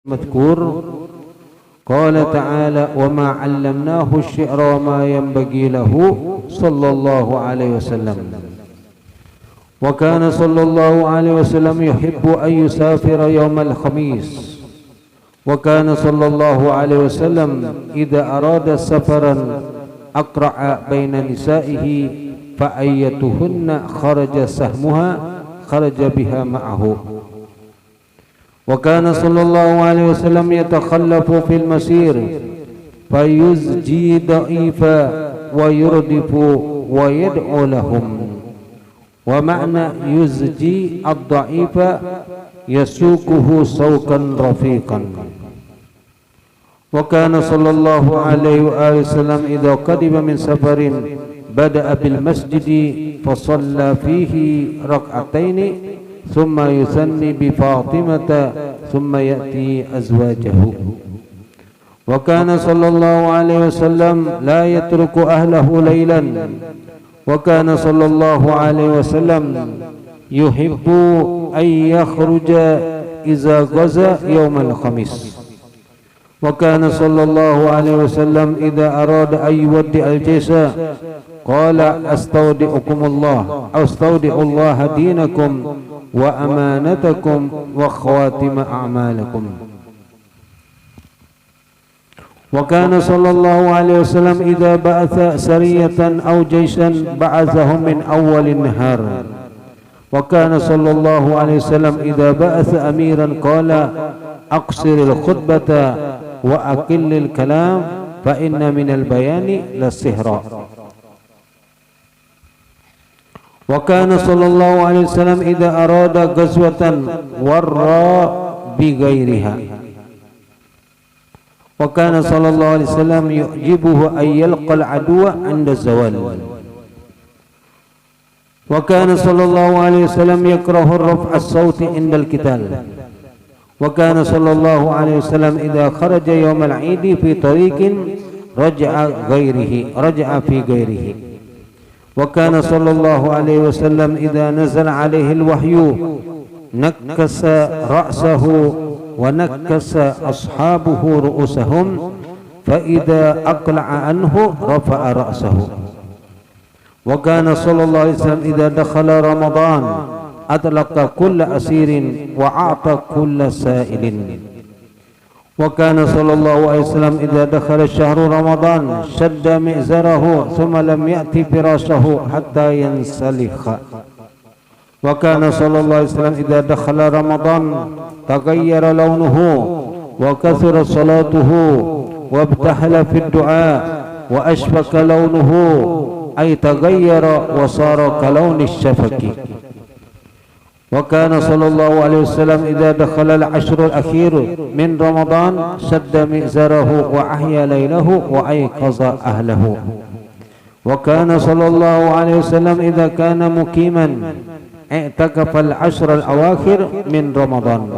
مذكور قال تعالى وما علمناه الشعر وما ينبغي له صلى الله عليه وسلم وكان صلى الله عليه وسلم يحب أن يسافر يوم الخميس وكان صلى الله عليه وسلم إذا أراد سفرا أقرع بين نسائه فأيتهن خرج سهمها خرج بها معه وكان صلى الله عليه وسلم يتخلف في المسير فيزجي ضعيفا ويردف ويدعو لهم ومعنى يزجي الضعيف يسوقه سوقا رفيقا وكان صلى الله عليه وآله وسلم إذا قدم من سفر بدأ بالمسجد فصلى فيه ركعتين ثم يثني بفاطمة ثم يأتي أزواجه وكان صلى الله عليه وسلم لا يترك أهله ليلا وكان صلى الله عليه وسلم يحب أن يخرج إذا غزا يوم الخميس وكان صلى الله عليه وسلم إذا أراد أن يودع الجيش قال أستودعكم الله أستودع الله دينكم وأمانتكم وخواتم أعمالكم وكان صلى الله عليه وسلم إذا بعث سرية أو جيشا بعثهم من أول النهار وكان صلى الله عليه وسلم إذا بعث أميرا قال أقصر الخطبة وأقل الكلام فإن من البيان للسحر وكان صلى الله عليه وسلم إذا أراد غزوة ورى بغيرها وكان صلى الله عليه وسلم يعجبه أن يلقى العدو عند الزوال وكان صلى الله عليه وسلم يكره الرفع الصوت عند القتال وكان صلى الله عليه وسلم إذا خرج يوم العيد في طريق رجع في غيره وكان صلى الله عليه وسلم إذا نزل عليه الوحي نكس رأسه ونكس أصحابه رؤوسهم فإذا أقلع عنه رفع رأسه وكان صلى الله عليه وسلم إذا دخل رمضان أطلق كل أسير وأعطى كل سائل وكان صلى الله عليه وسلم إذا دخل شهر رمضان شد مئزره ثم لم يأتي فراشه حتى ينسلخ وكان صلى الله عليه وسلم إذا دخل رمضان تغير لونه وكثر صلاته وابتهل في الدعاء وأشفق لونه أي تغير وصار كلون الشفق وكان صلى الله عليه وسلم إذا دخل العشر الأخير من رمضان شد مئزره وأحيا ليله وأيقظ أهله وكان صلى الله عليه وسلم إذا كان مقيما اعتكف العشر الأواخر من رمضان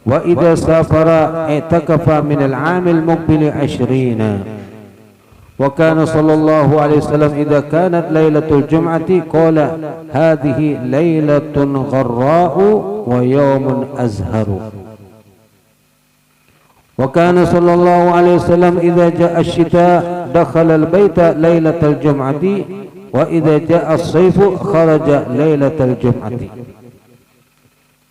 وإذا سافر اعتكف من العام المقبل 20 وكان صلى الله عليه وسلم إذا كانت ليلة الجمعة قال هذه ليلة غراء ويوم أزهر وكان صلى الله عليه وسلم إذا جاء الشتاء دخل البيت ليلة الجمعة وإذا جاء الصيف خرج ليلة الجمعة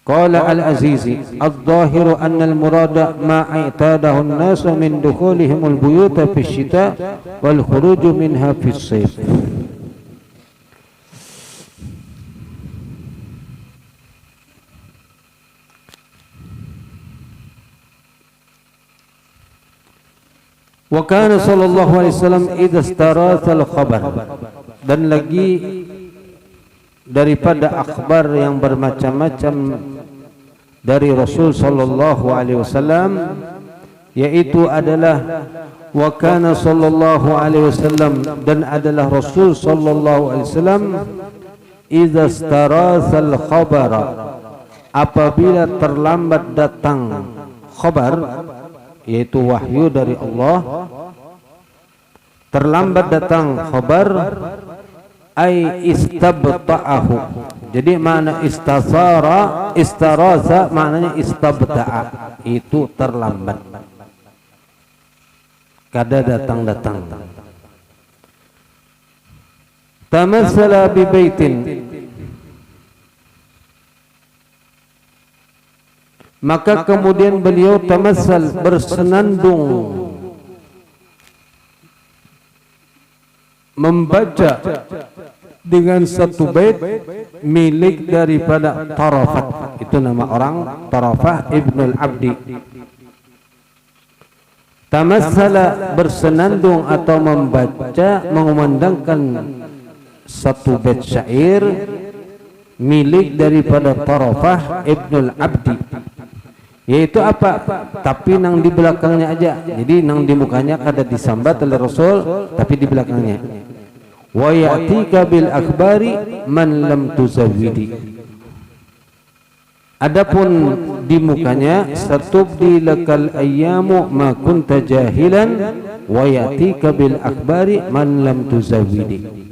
قال العزيزي الظاهر أن المراد ما اعتاده الناس من دخولهم البيوت في الشتاء والخروج منها في الصيف وكان صلى الله عليه وسلم إذا استراث الخبر dan lagi daripada akhbar yang bermacam-macam dari Rasul sallallahu alaihi wasallam yaitu adalah wa kana sallallahu alaihi wasallam dan adalah Rasul sallallahu alaihi wasallam idza starathal khabara apabila terlambat datang khabar yaitu wahyu dari Allah terlambat datang khabar ay istabta'ahu. Jadi makna istaraza maknanya istabta'a, itu terlambat, kada datang. Tamassala bi baitin, maka kemudian beliau tamassal, bersenandung, membaca dengan satu bait milik daripada Tarafah. Itu nama orang Tarafah Ibnul Abdi. Tamassala, bersenandung atau membaca, mengumandangkan satu bait syair milik daripada Tarafah Ibnul Abdi, yaitu apa? Tapi nang di belakangnya aja. Jadi nang di mukanya kada disambat oleh Rasul, tapi di belakangnya. Wa ya'tika bil akhbari man lam tuzawwidi. Adapun di mukanya, satubdi lakal ayyamu ma kunta jahilan wa ya'tika bil akhbari man lam tuzawwidi.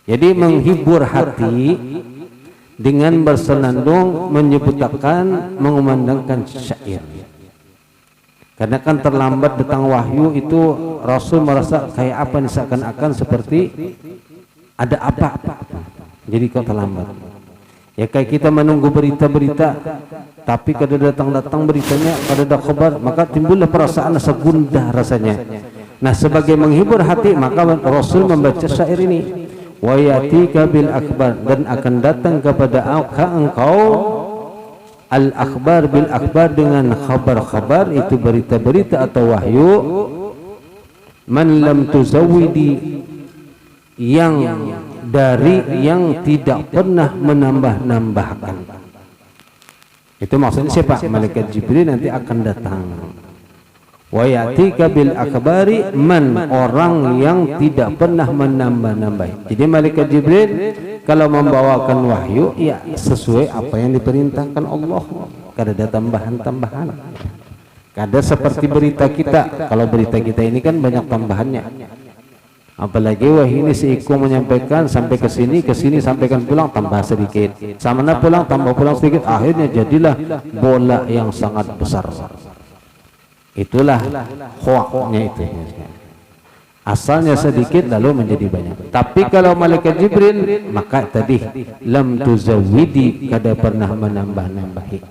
Jadi menghibur hati dengan bersenandung, menyebutkan, mengumandangkan syair. Karena kan terlambat datang wahyu itu, Rasul merasa kayak apa nih, seakan-akan seperti ada apa-apa. Jadi kok terlambat. Ya kayak kita menunggu berita-berita, tapi kada datang beritanya, kada ada kabar, maka timbullah perasaan rasa gundah rasanya. Nah, sebagai menghibur hati, maka Rasul membaca syair ini. Wa yatika bil akhbar, dan akan datang kepada engkau al akhbar bil akhbar, dengan khabar-khabar, itu berita-berita atau wahyu, man lam tuzawwidi, yang tidak pernah menambah-nambahkan. Itu maksudnya siapa? Malaikat Jibril nanti akan datang. Wa yatika bil akhbari, man, orang yang tidak pernah menambah-nambah. Jadi malaikat Jibril kalau membawakan wahyu, ya sesuai apa yang diperintahkan Allah, kada ada tambahan-tambahan. Kada seperti berita kita. Kalau berita kita ini kan banyak tambahannya. Apalagi wahyu ini si Iko menyampaikan sampai ke sini sampaikan pulang tambah sedikit, samana pulang tambah pulang sedikit, akhirnya jadilah bola yang sangat besar. Itulah hoaknya itu. Asalnya sedikit lalu menjadi banyak. Tapi kalau malaikat Jibril, maka tadi lam tuzawwidi, kada pernah menambah-nambahi.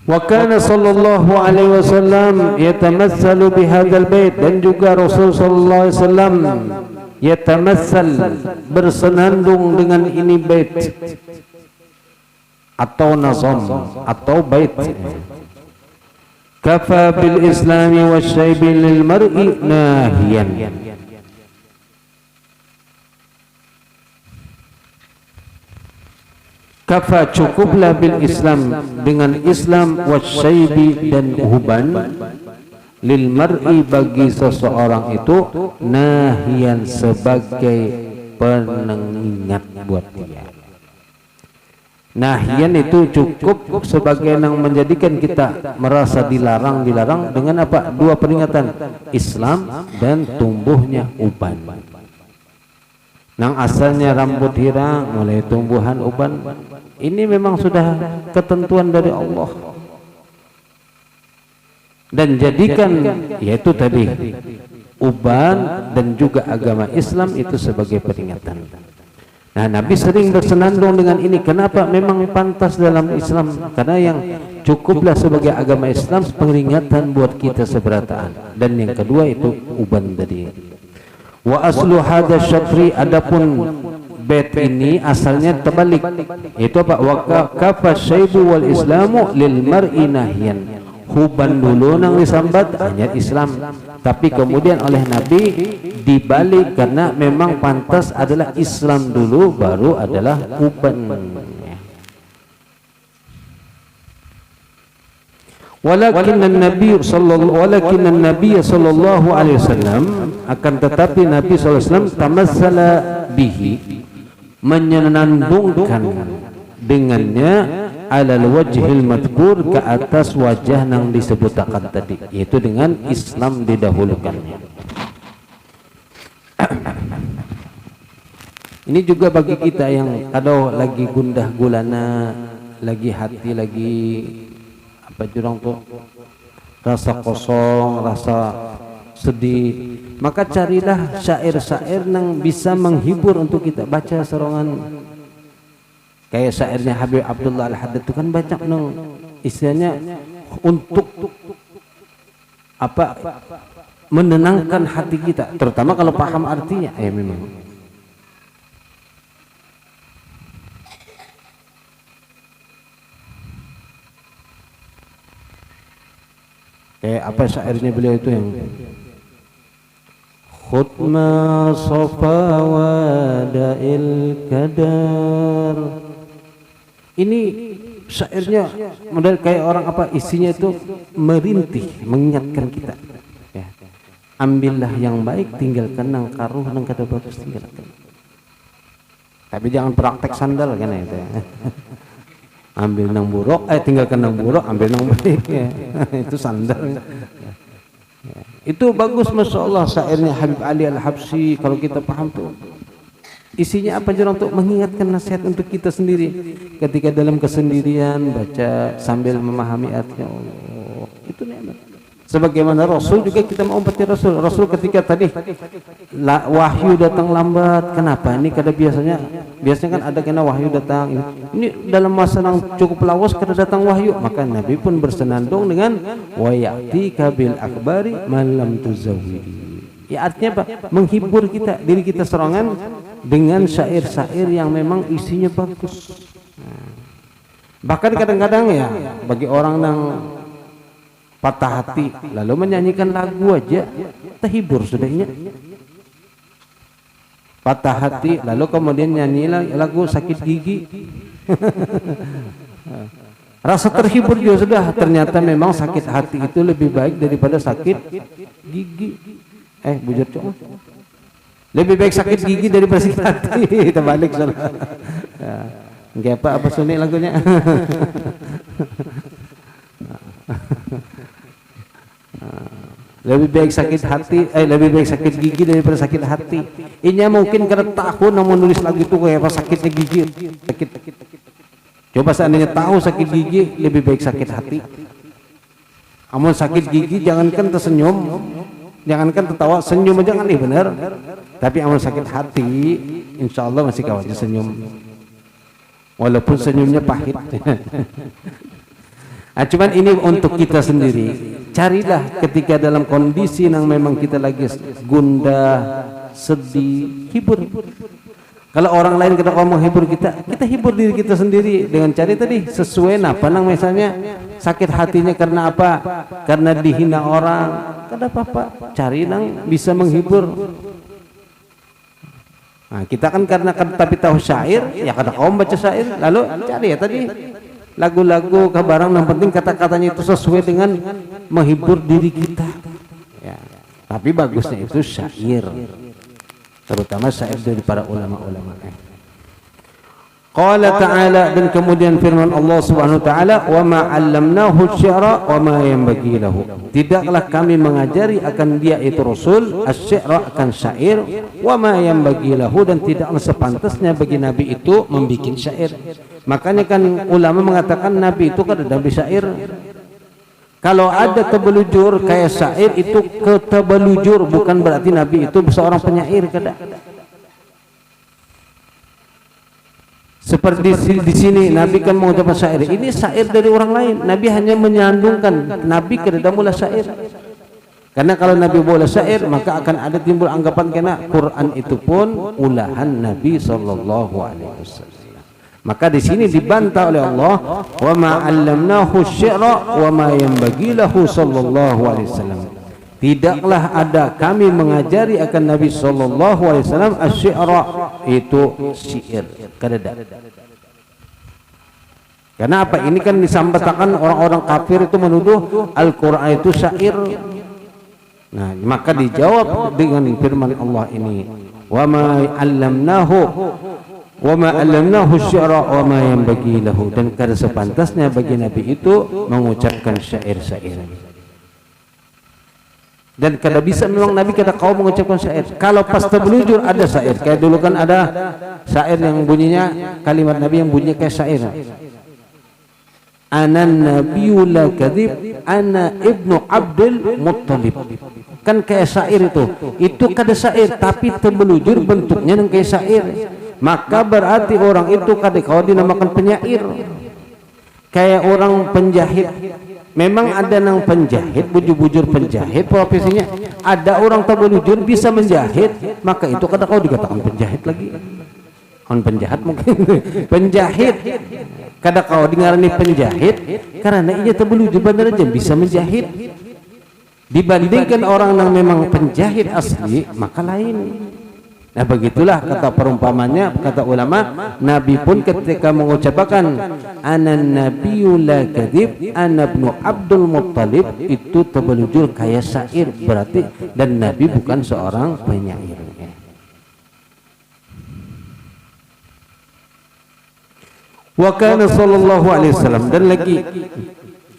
Wa kana sallallahu alaihi wasallam yatamassalu bihadzal bait, dan juga Rasul sallallahu alaihi wasallam yatamassal, bersenandung dengan ini bait atau nazam atau bait. Kafa bil islami wasyaibi lil mar'i nahiyan. Kafa, cukuplah, bil Islam, dengan Islam, wasyaibi, dan uban, lil mar'i, bagi seseorang itu, nahiyan, sebagai pengingat buat dia. Nahyan itu cukup sebagai yang menjadikan kita merasa dilarang dengan apa? Dua peringatan, Islam dan tumbuhnya uban. Nang asalnya rambut hirang mulai tumbuhan uban, ini memang sudah ketentuan dari Allah. Dan jadikan, yaitu tadi uban dan juga agama Islam itu sebagai peringatan. Nah, Nabi sering bersenandung dengan ini. Kenapa? Memang pantas dalam Islam. Karena yang cukuplah sebagai agama Islam peringatan buat kita seberataan. Dan yang kedua itu uban tadi. Wa aslu hadha syatri, adapun bait ini asalnya terbalik. Itu apa? Wa kafa syaibu wal islamu lil mar'i nahyan. Uban dulu nang disambat hanya Islam, tapi kemudian oleh Nabi dibalik, karena memang pantas adalah Islam dulu baru adalah uban. Walakin Nabi sallallahu alaihi wasallam, akan tetapi Nabi sallallahu alaihi wasallam tamassala bihi, menyenandungkan dengannya, alal wajhil madkur, ke atas wajah yang disebutkan tadi, yaitu dengan Islam didahulukannya. Ini juga bagi kita yang kadang lagi gundah gulana, lagi hati lagi apa jurang tuh, rasa kosong, rasa sedih, maka carilah syair-syair yang bisa menghibur untuk kita baca serongan. Kayak syairnya Habib Abdullah Al-Haddad itu kan baca nang istilahnya untuk apa, menenangkan hati kita, terutama kalau paham artinya. Memang kayak apa syairnya beliau itu yang khutma safa wada'il kadar. Ini syairnya model kayak orang apa, isinya itu merintih, mengingatkan kita ya. Ambillah yang baik, tinggalkan yang karuh, yang kada bagus tinggalkan. Tapi jangan praktek sandal kan itu ya. Ambil nang buruk, tinggalkan nang buruk, ambil nang baik ya. Itu sandal ya. Itu bagus, masya Allah syairnya Habib Ali Al-Habsyi. Kalau kita paham tuh isinya apa aja untuk mengingatkan nasihat untuk kita sendiri ketika dalam kesendirian baca sambil memahami artinya. Allah itu nikmat. Sebagaimana Rasul juga kita mau umpati Rasul. Rasul ketika tadi wahyu datang lambat, kenapa? Ini kada biasanya kan ada kena wahyu datang. Ini dalam masa yang cukup lawas kada datang wahyu, maka Nabi pun bersenandung dengan wa ya'tika bil akbari man lam tuzawwidi. Ya artinya apa? Menghibur kita, diri kita serangan dengan syair-syair yang memang isinya bagus. Bahkan kadang-kadang ya bagi orang yang patah hati lalu menyanyikan lagu aja terhibur sudahnya. Patah hati lalu kemudian nyanyi lagu sakit gigi. Rasa terhibur juga sudah. Ternyata memang sakit hati itu lebih baik daripada sakit gigi. Bujur cok. Lebih baik sakit gigi daripada sakit hati. Kita balik salah. Enggak apa sunyi lagunya. Lebih baik sakit hati, lebih baik sakit gigi daripada sakit hati. Ini mungkin karena tahu namun nulis lagu itu kayak apa sakitnya gigi. Sakit. Coba seandainya tahu sakit gigi, lebih baik sakit hati. Amun sakit gigi jangankan tersenyum, jangankan tertawa, senyum aja kan benar. Tapi amun sakit hati, insya Allah masih kawannya senyum. Walaupun senyumnya pahit. Cuman ini untuk kita sendiri. Carilah ketika dalam kondisi yang memang kita lagi gundah, sedih, hibur. Kalau orang lain kita mau hibur kita hibur diri kita sendiri dengan cari tadi sesuai apa nang misalnya sakit hatinya karena apa? Karena dihina orang, kada apa-apa. Cari nang bisa menghibur. Nah, kita kan karena tapi tahu syair, ya kada kaum baca syair, lalu cari ya tadi lagu-lagu kabarang yang penting kata-katanya itu sesuai dengan menghibur diri kita ya. Tapi bagusnya itu syair, terutama syair dari para ulama-ulama. Qala ta'ala, dan kemudian firman Allah Subhanahu wa taala, wa ma 'allamnahu asy-syi'ra wa ma yanbaghi lahu. Tidaklah kami mengajari akan dia itu Rasul asy-syi'ra, akan syair, wa ma yanbaghi lahu, dan tidaklah sepantasnya bagi nabi itu membikin syair. Makanya kan ulama mengatakan nabi itu kan ada syair. Kalau ada tebelujur kayak syair itu ketebelujur, bukan berarti nabi itu seorang penyair, kada. Seperti di sini Nabi kan mengucapkan syair. Ini syair dari orang lain. Nabi hanya menyandungkan. Nabi kada mula syair. Karena kalau Nabi boleh syair, maka akan ada timbul anggapan kena Quran itu pun ulahan Nabi sallallahu alaihi wasallam. Maka di sini dibantah oleh Allah, wa ma 'allamnahu asy-syi'ra wa ma yanbaghi lahu sallallahu alaihi wasallam. Tidaklah ada kami mengajari akan Nabi sallallahu alaihi wasallam asy-syi'ra, itu syair. Kada. Karena apa? Ini kan disampaikan orang-orang kafir itu menuduh Al-Qur'an itu syair. Nah, maka dijawab dengan firman Allah ini, wa ma 'allamnahu asy-syi'ra wa ma yanbaghi lahu, dan kada sepantasnya bagi Nabi itu mengucapkan syair-syair. Dan kada bisa memang Nabi kada kau mengucapkan syair. Kalau pas terbelujur ada syair. Kayak dulu kan ada syair yang bunyinya, kalimat Nabi yang bunyinya kayak syair. Ana nabiyyu la kadzib, ana ibnu Abdul Muttalib. Kan kayak syair itu. Itu kada syair tapi terbelujur bentuknya yang kayak syair. Maka berarti orang itu kada kau dinamakan penyair. Kayak orang penjahit. Memang ada nang penjahit, bujur-bujur penjahit profesinya. Ada orang terbelujur bisa menjahit, maka itu kada kau dikatakan penjahit lagi. On penjahat mungkin. Penjahit kada kau dengarani penjahit karena ia terbelujur benar aja bisa menjahit. Dibandingkan orang yang memang penjahit asli, maka lain. Nah begitulah kata perumpamannya, kata ulama, Nabi pun ketika mengucapkan ana nabiyyu la kadzib, ana ibnu Abdul Muttalib, itu terbelujur kayak syair berarti, dan Nabi bukan seorang penyair. Wa kana sallallahu alaihi wasallam, dan lagi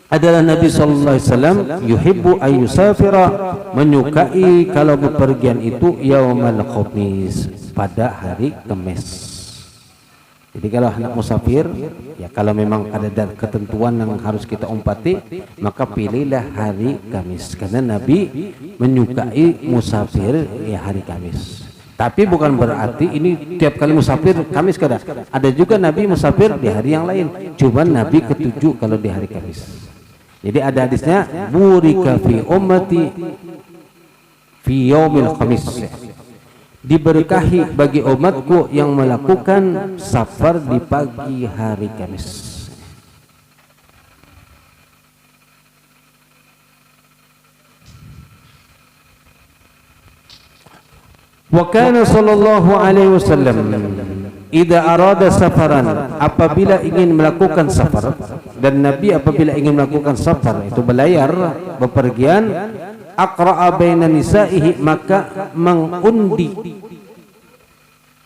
adalah Nabi sallallahu alaihi wasallam yuhibbu ayyusafira, menyukai kalau bepergian itu yaumal khamis, pada hari Kamis. Jadi kalau hendak musafir ya, kalau memang ada ketentuan yang harus kita umpati, maka pilihlah hari Kamis karena Nabi menyukai musafir ya hari Kamis. Tapi bukan berarti ini tiap kali musafir Kamis kada. Ada juga Nabi musafir di hari yang lain. Cuma Nabi ketujuh kalau di hari Kamis. Jadi ada hadisnya burika fi ummati fi yaumil khamis, diberkahi bagi umatku yang melakukan safar di pagi hari Kamis. Wa kana sallallahu alaihi wasallam idza arada safaran, apabila ingin melakukan safar, dan Nabi apabila ingin melakukan safar itu berlayar bepergian, aqra'a baina nisaihi, maka mengundi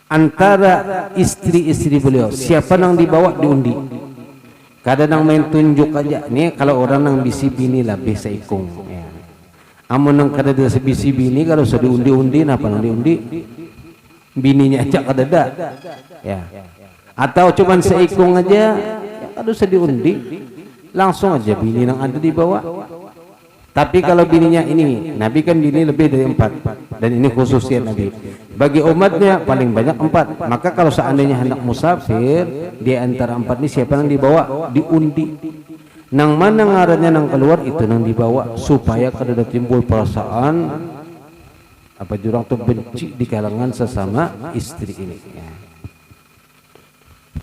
antara istri-istri beliau, siapa yang dibawa diundi. Kadang main tunjuk aja nih, kalau orang yang bisi bini lah bisa ikung ya. Amun nang kada ada sebisi bini kalau sudah diundi-undi napa nang diundi bininya aja kada ada ya, atau cuman seikung aja ya, kada usah diundi, langsung aja bini yang ada dibawa. Tapi kalau bininya ini, Nabi kan bini lebih dari 4, dan ini khususnya Nabi bagi umatnya paling banyak 4. Maka kalau seandainya hendak musafir di antara 4 ini siapa yang dibawa diundi, nang mana ngarannya nang keluar itu nang dibawa, supaya kada timbul perasaan apa jurang tuh benci di kalangan sesama istri ini ya.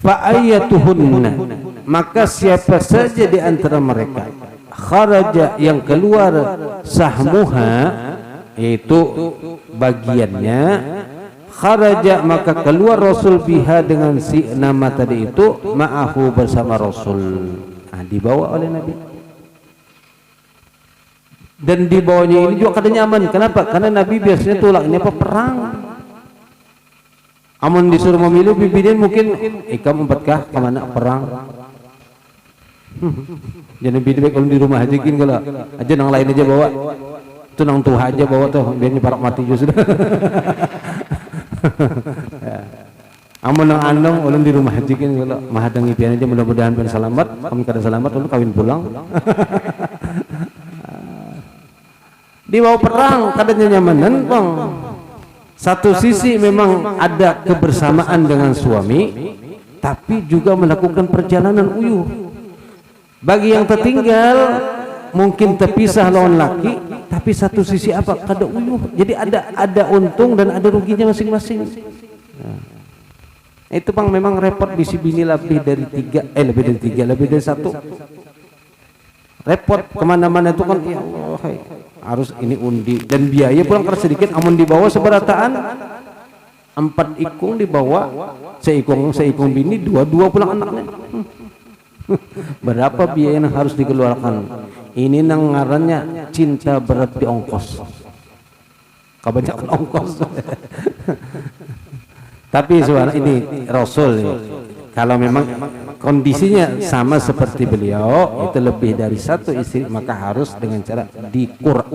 Fa ayatuhunna, maka siapa saja di antara mereka kharaja yang keluar sahmuha, yaitu bagiannya, kharaja maka keluar Rasul biha dengan si nama tadi itu, ma'ahu bersama Rasul, nah, dibawa oleh Nabi. Dan di bawahnya ini juga kada nyaman. Kenapa? Karena Nabi biasanya tulangnya apa perang. Amun disuruh memilih bibinin mungkin ikam 4kah kemana perang. Jadi lebih baik kalau di rumah aja gini, kalau aja nang lain aja bawa. Itu nang tuh aja bawa tuh biar parak mati juga sudah. Amun nang andong ulun di rumah aja gini, kalau mahadang ipian aja mudah-mudahan pen selamat. Kami kada selamat ulun kawin pulang. Di bawah perang kadang nyamanan bang. Satu sisi memang ada kebersamaan dengan suami, tapi juga melakukan perjalanan uyuh. Bagi yang tertinggal mungkin terpisah lawan laki, tapi satu sisi apa kada uyuh. Jadi ada untung dan ada ruginya masing-masing. Nah, itu bang memang repot bisi bini lebih dari 3, lebih dari 1. Repot kemana-mana itu kan, ya Allah, harus ini undi dan biaya pulang karena sedikit. Amun dibawa seberataan 4 ikung dibawa, seikung bini, 2 pulang anaknya. Berapa biaya yang harus dikeluarkan? Ini nang ngarannya cinta berat di ongkos, kebanyakan ongkos. Tapi suara ini Rasul ya. Kalau memang kondisinya sama seperti beliau, itu lebih dari 1 istri, maka harus dengan cara dikur,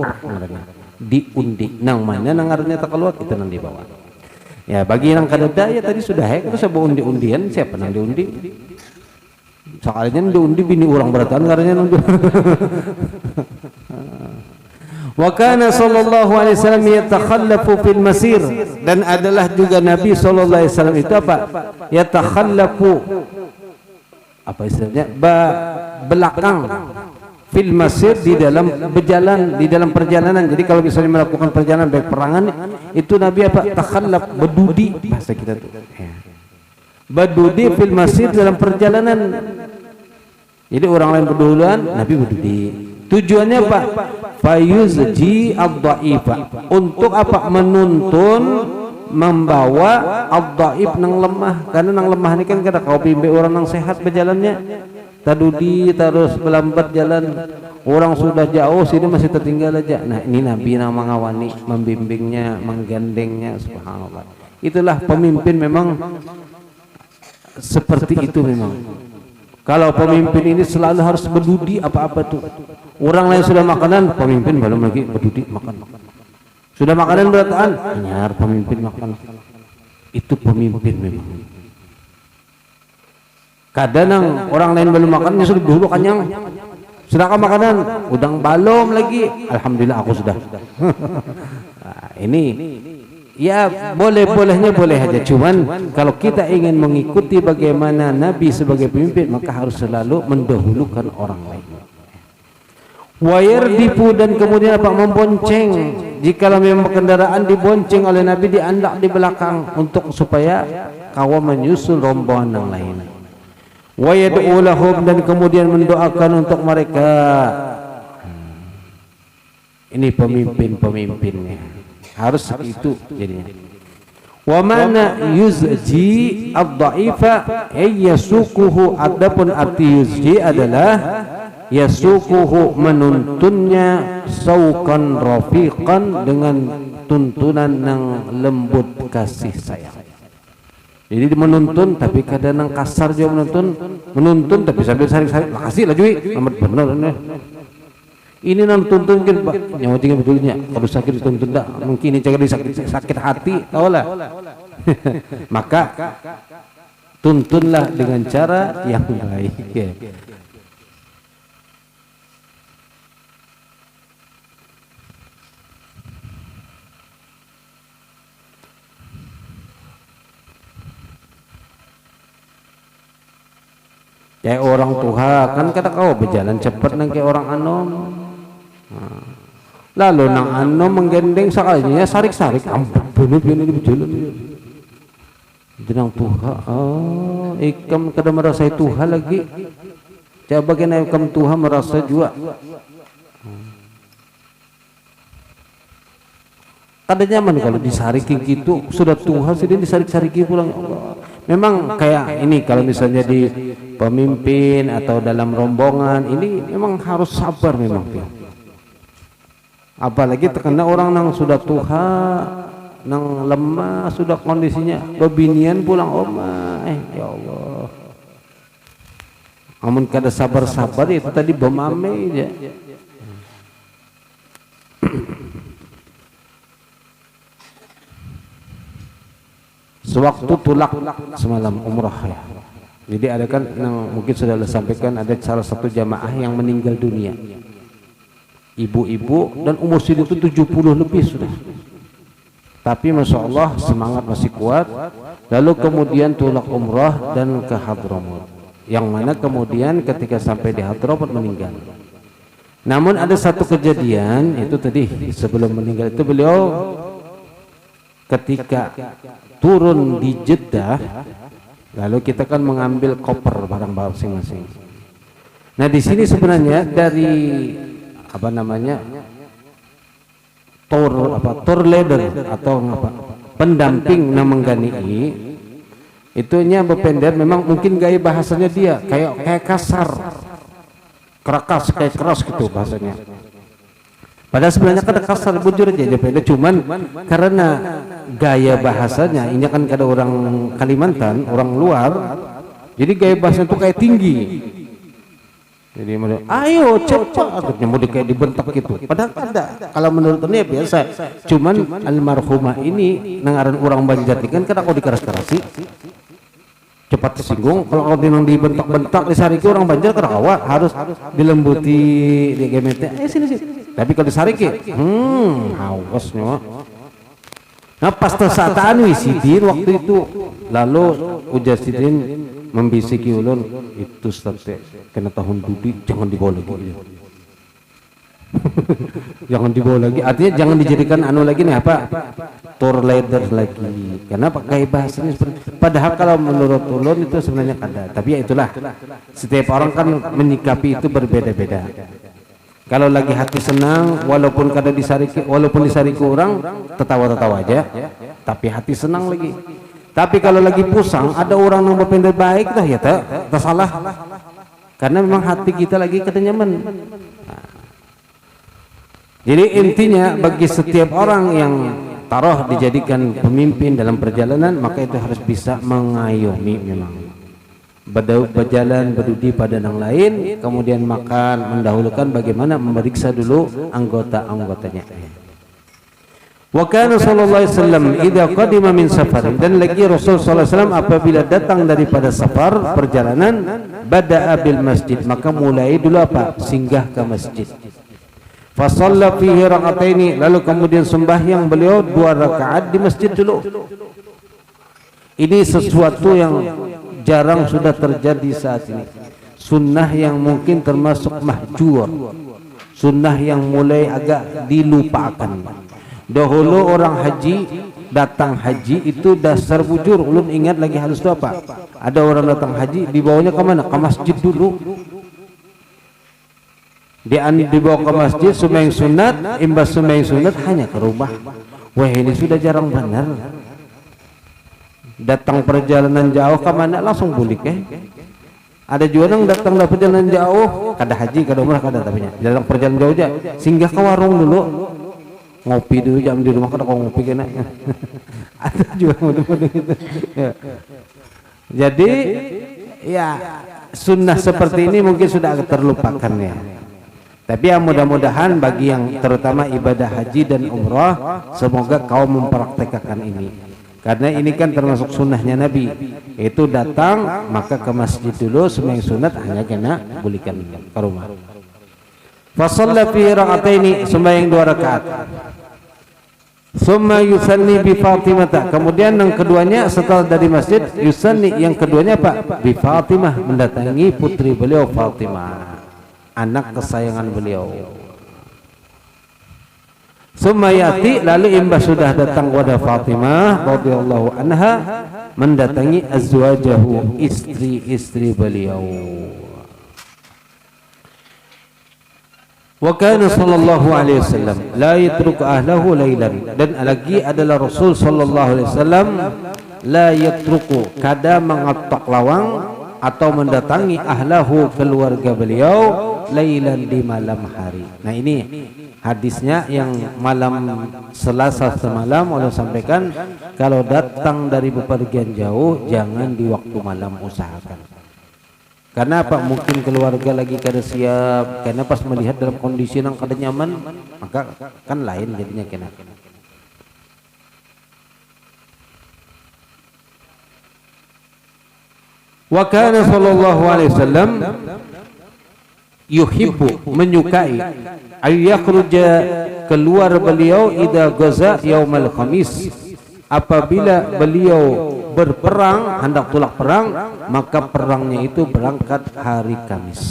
diundi nang mana nang artinya tak keluar itu nang dibawa. Ya bagi yang kada daya tadi sudah itu saya bawa undi-undian siapa nang diundi. Soalnya diundi bini orang beratan karena nang Wa kana sallallahu alaihi wasallam yatakhallafu fil masir, dan adalah juga Nabi sallallahu alaihi wasallam itu apa? Yatakhallafu apa istilahnya? Belakang fil masir, di dalam berjalan, di dalam perjalanan. Jadi kalau misalnya melakukan perjalanan baik perangan itu Nabi apa? Takhallaf, berdudi bahasa kita tuh. Ya. Berdudi fil masir dalam perjalanan. Jadi orang lain berduluan, Nabi berdudi. Tujuannya apa? Fayuzji ad-dha'ifa, untuk apa? Menuntun, membawa ad-dha'if nang lemah. Karena nang lemah ini kan kada kau pimpe orang nang sehat berjalannya. Tadudi terus melambat jalan, orang sudah jauh sini masih tertinggal aja. Nah ini Nabi yang mengawani, membimbingnya, menggandengnya. Subhanallah. Itulah pemimpin memang seperti itu memang. Kalau pemimpin ini selalu harus berdudi apa-apa tuh. Orang lain sudah makanan, pemimpin belum lagi berdudi makan. Sudah makanan berataan, nyar pemimpin makan. Itu pemimpin memang. Kadang orang lain belum makan, dia sudah dulu kenyang. Sedangkan makanan udang balom lagi, alhamdulillah aku sudah. Nah, ini ya boleh-bolehnya boleh aja, cuman kalau kita ingin mengikuti bagaimana Nabi sebagai pemimpin maka harus selalu mendahulukan orang lain. Wayardifu, dan kemudian apa? Membonceng. Jika memang kendaraan dibonceng oleh Nabi, diandak di belakang untuk supaya kawan menyusul rombongan yang lain. Wayad'u lahum, dan kemudian mendoakan untuk mereka. Ini pemimpin-pemimpinnya harus itu jadinya. Wa mana yuzji ad-dha'ifa ay yasuquhu, adapun arti yuzji adalah yasuquhu, menuntunnya, saukan rafiqan, dengan tuntunan yang lembut kasih sayang. Jadi menuntun tapi kadang nang kasar juga menuntun tapi sambil sarik-sarik makasih lah cuy amat benar ini nang tuntun kan Pak nyawa tinggal betulnya kalau sakit dituntun dah mungkin ini cakap sakit hati tahu lah. Maka tuntunlah dengan cara yang baik ya. Kayak orang tua kan kata kau berjalan cepat nang kayak orang anom. Nah, lalu nang anom menggendeng sekalinya sarik-sarik bunuh ini berjalan. Jenang tuha, oh ikam kada merasa tuha lagi. Coba kena ikam tuha merasa juga. Kada nyaman kalau disariki gitu, sudah tuha sudah disarik-sariki pulang. Memang kayak ini kalau misalnya di pemimpin atau dalam rombongan ini memang harus sabar memang. Apalagi terkena orang nang sudah tuha, nang lemah, sudah kondisinya bebinian pulang oma. Ya Allah. Amun kada sabar-sabar itu tadi bomame aja. Sewaktu tulak semalam umrah ya. Jadi ada kan mungkin sudah disampaikan ada salah satu jamaah yang meninggal dunia. Ibu-ibu dan umur sini itu 70 lebih sudah. Tapi Masya Allah semangat masih kuat. Lalu kemudian tulak umrah dan ke Hadramut. Yang mana kemudian ketika sampai di Hadramut meninggal. Namun ada satu kejadian itu tadi sebelum meninggal itu beliau ketika turun di Jeddah, lalu kita kan mengambil koper barang-barang masing-masing. Nah di sini sebenarnya dari apa namanya tour leader atau apa pendamping namanggani itunya berpendek memang mungkin gaya bahasanya dia kayak kasar, kerakas kayak keras gitu bahasanya. Padahal sebenarnya kan kasar bujur aja beda, cuman karena gaya bahasanya ini kan ada orang Kalimantan, orang luar, jadi gaya bahasanya tuh kayak tinggi. Jadi ayo cepat, mau kayak dibentak gitu. Padahal ada. Kalau menurut ini ya biasa. Cuman almarhumah ini nangaran orang Banjar ini kan kau dikeras-kerasi cepat tersinggung. Kalau memang dibentak-bentak disariki orang Banjar kerawa harus dilembuti di gemete. Sini. Tapi kalau disariki, awasnya. Nah pas tersataan wisidin waktu itu, lalu ujar sidin membisiki ulun itu starte kena tahun budi jangan dibawa lagi. Jangan dibawa lagi, artinya jangan dijadikan anu lagi nih apa tour leader lagi. Karena pakai bahasanya seperti, padahal kalau menurut ulun itu sebenarnya ada, tapi ya itulah setiap orang kan menyikapi itu berbeda-beda. Kalau lagi hati senang, walaupun kada disariki, walaupun disariki orang, tertawa-tertawa aja, tapi hati senang lagi. Tapi kalau lagi pusang, ada orang yang berpendek baik, dah ya tak salah. Karena memang hati kita lagi kada nyaman. Nah. Jadi intinya bagi setiap orang yang taruh dijadikan pemimpin dalam perjalanan, maka itu harus bisa mengayomi memang. Berjalan berdudi pada yang lain, kemudian makan, mendahulukan bagaimana memeriksa dulu anggota-anggotanya. Wa kana sallallahu alaihi wasallam idza qadima min safar, dan lagi Rasul sallallahu alaihi wasallam apabila datang daripada safar perjalanan, bada'a bil masjid, maka mulai dulu apa? Singgah ke masjid. Fa shalla fihi raka'ataini, lalu kemudian sembahyang beliau 2 rakaat di masjid dulu. Ini sesuatu yang jarang sudah terjadi saat ini. Sunnah yang mungkin termasuk mahjur, sunnah yang mulai agak dilupakan. Dahulu orang haji datang haji itu dasar bujur. Ulun ingat lagi halus itu apa? Ada orang datang haji, dibawanya ke mana? Ke masjid dulu. Dibawa ke masjid, sembahyang sunat, imbas sembahyang sunat hanya ke rumah. Wah ini sudah jarang benar. Datang perjalanan jauh ke mana langsung bulik Ada juga yang datang dari perjalanan jauh, kada haji, kada umrah, kada tapi datang perjalanan jauh aja, singgah ke warung dulu, ngopi dulu jam di rumah, kada kau ngopi kena. Ada juga model-model gitu. Ya. Jadi ya sunnah seperti ini mungkin sudah agak terlupakan ya. Tapi ya mudah-mudahan bagi yang terutama ibadah haji dan umrah, semoga kau mempraktekkan ini. Karena ini kan termasuk sunnahnya Nabi, itu datang maka ke masjid dulu sembahyang sunat, hanya kena bulikan ke rumah. Fa shalla fi raka'ataini, sembahyang 2 rakaat. Summa yusanni bi Fatimah, kemudian yang keduanya setelah dari masjid yusanni, yang keduanya apa? Bi Fatimah, mendatangi putri beliau Fatimah, anak kesayangan beliau. Sumayati, lalu imbas sudah datang kepada Fatimah radhiyallahu anha, mendatangi azwajahu, istri-istri beliau. Wa kana sallallahu alaihi wasallam la yatruku ahlahu lailan, dan lagi adalah Rasul sallallahu alaihi wasallam la yatruku, kada mengatak lawang atau mendatangi ahlahu, keluarga beliau, lailan, di malam hari. Nah ini hadisnya yang malam Selasa semalam Allah sampaikan, kalau datang dari bepergian jauh jangan di waktu malam, usahakan. Karena apa? Mungkin keluarga lagi kada siap, karena pas melihat dalam kondisi yang kada nyaman, maka kan lain jadinya kena. Wa kana sallallahu alaihi wasallam yuhibbu, menyukai, ayakhruja, keluar beliau, idza gaza yaumal khamis, apabila beliau berperang, hendak tulak perang, maka perangnya itu berangkat hari Kamis.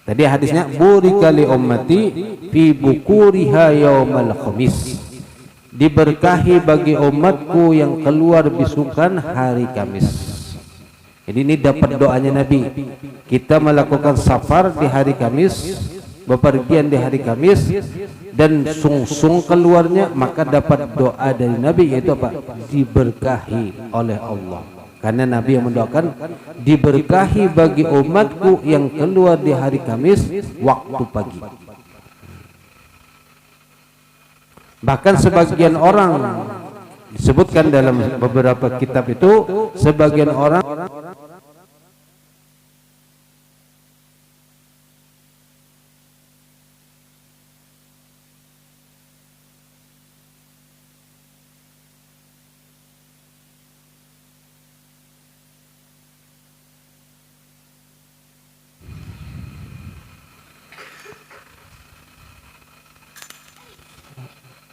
Tadi hadisnya burika li ummati fi bukuriha yaumal khamis, diberkahi bagi umatku yang keluar bisukan hari Kamis. Jadi ini dapat doanya Nabi. Kita melakukan safar di hari Kamis, bepergian di hari Kamis, dan sungsung keluarnya, maka dapat doa dari Nabi, yaitu apa? Diberkahi oleh Allah. Karena Nabi yang mendoakan, diberkahi bagi umatku yang keluar di hari Kamis waktu pagi. Bahkan sebagian orang, disebutkan dalam beberapa kitab itu, sebagian orang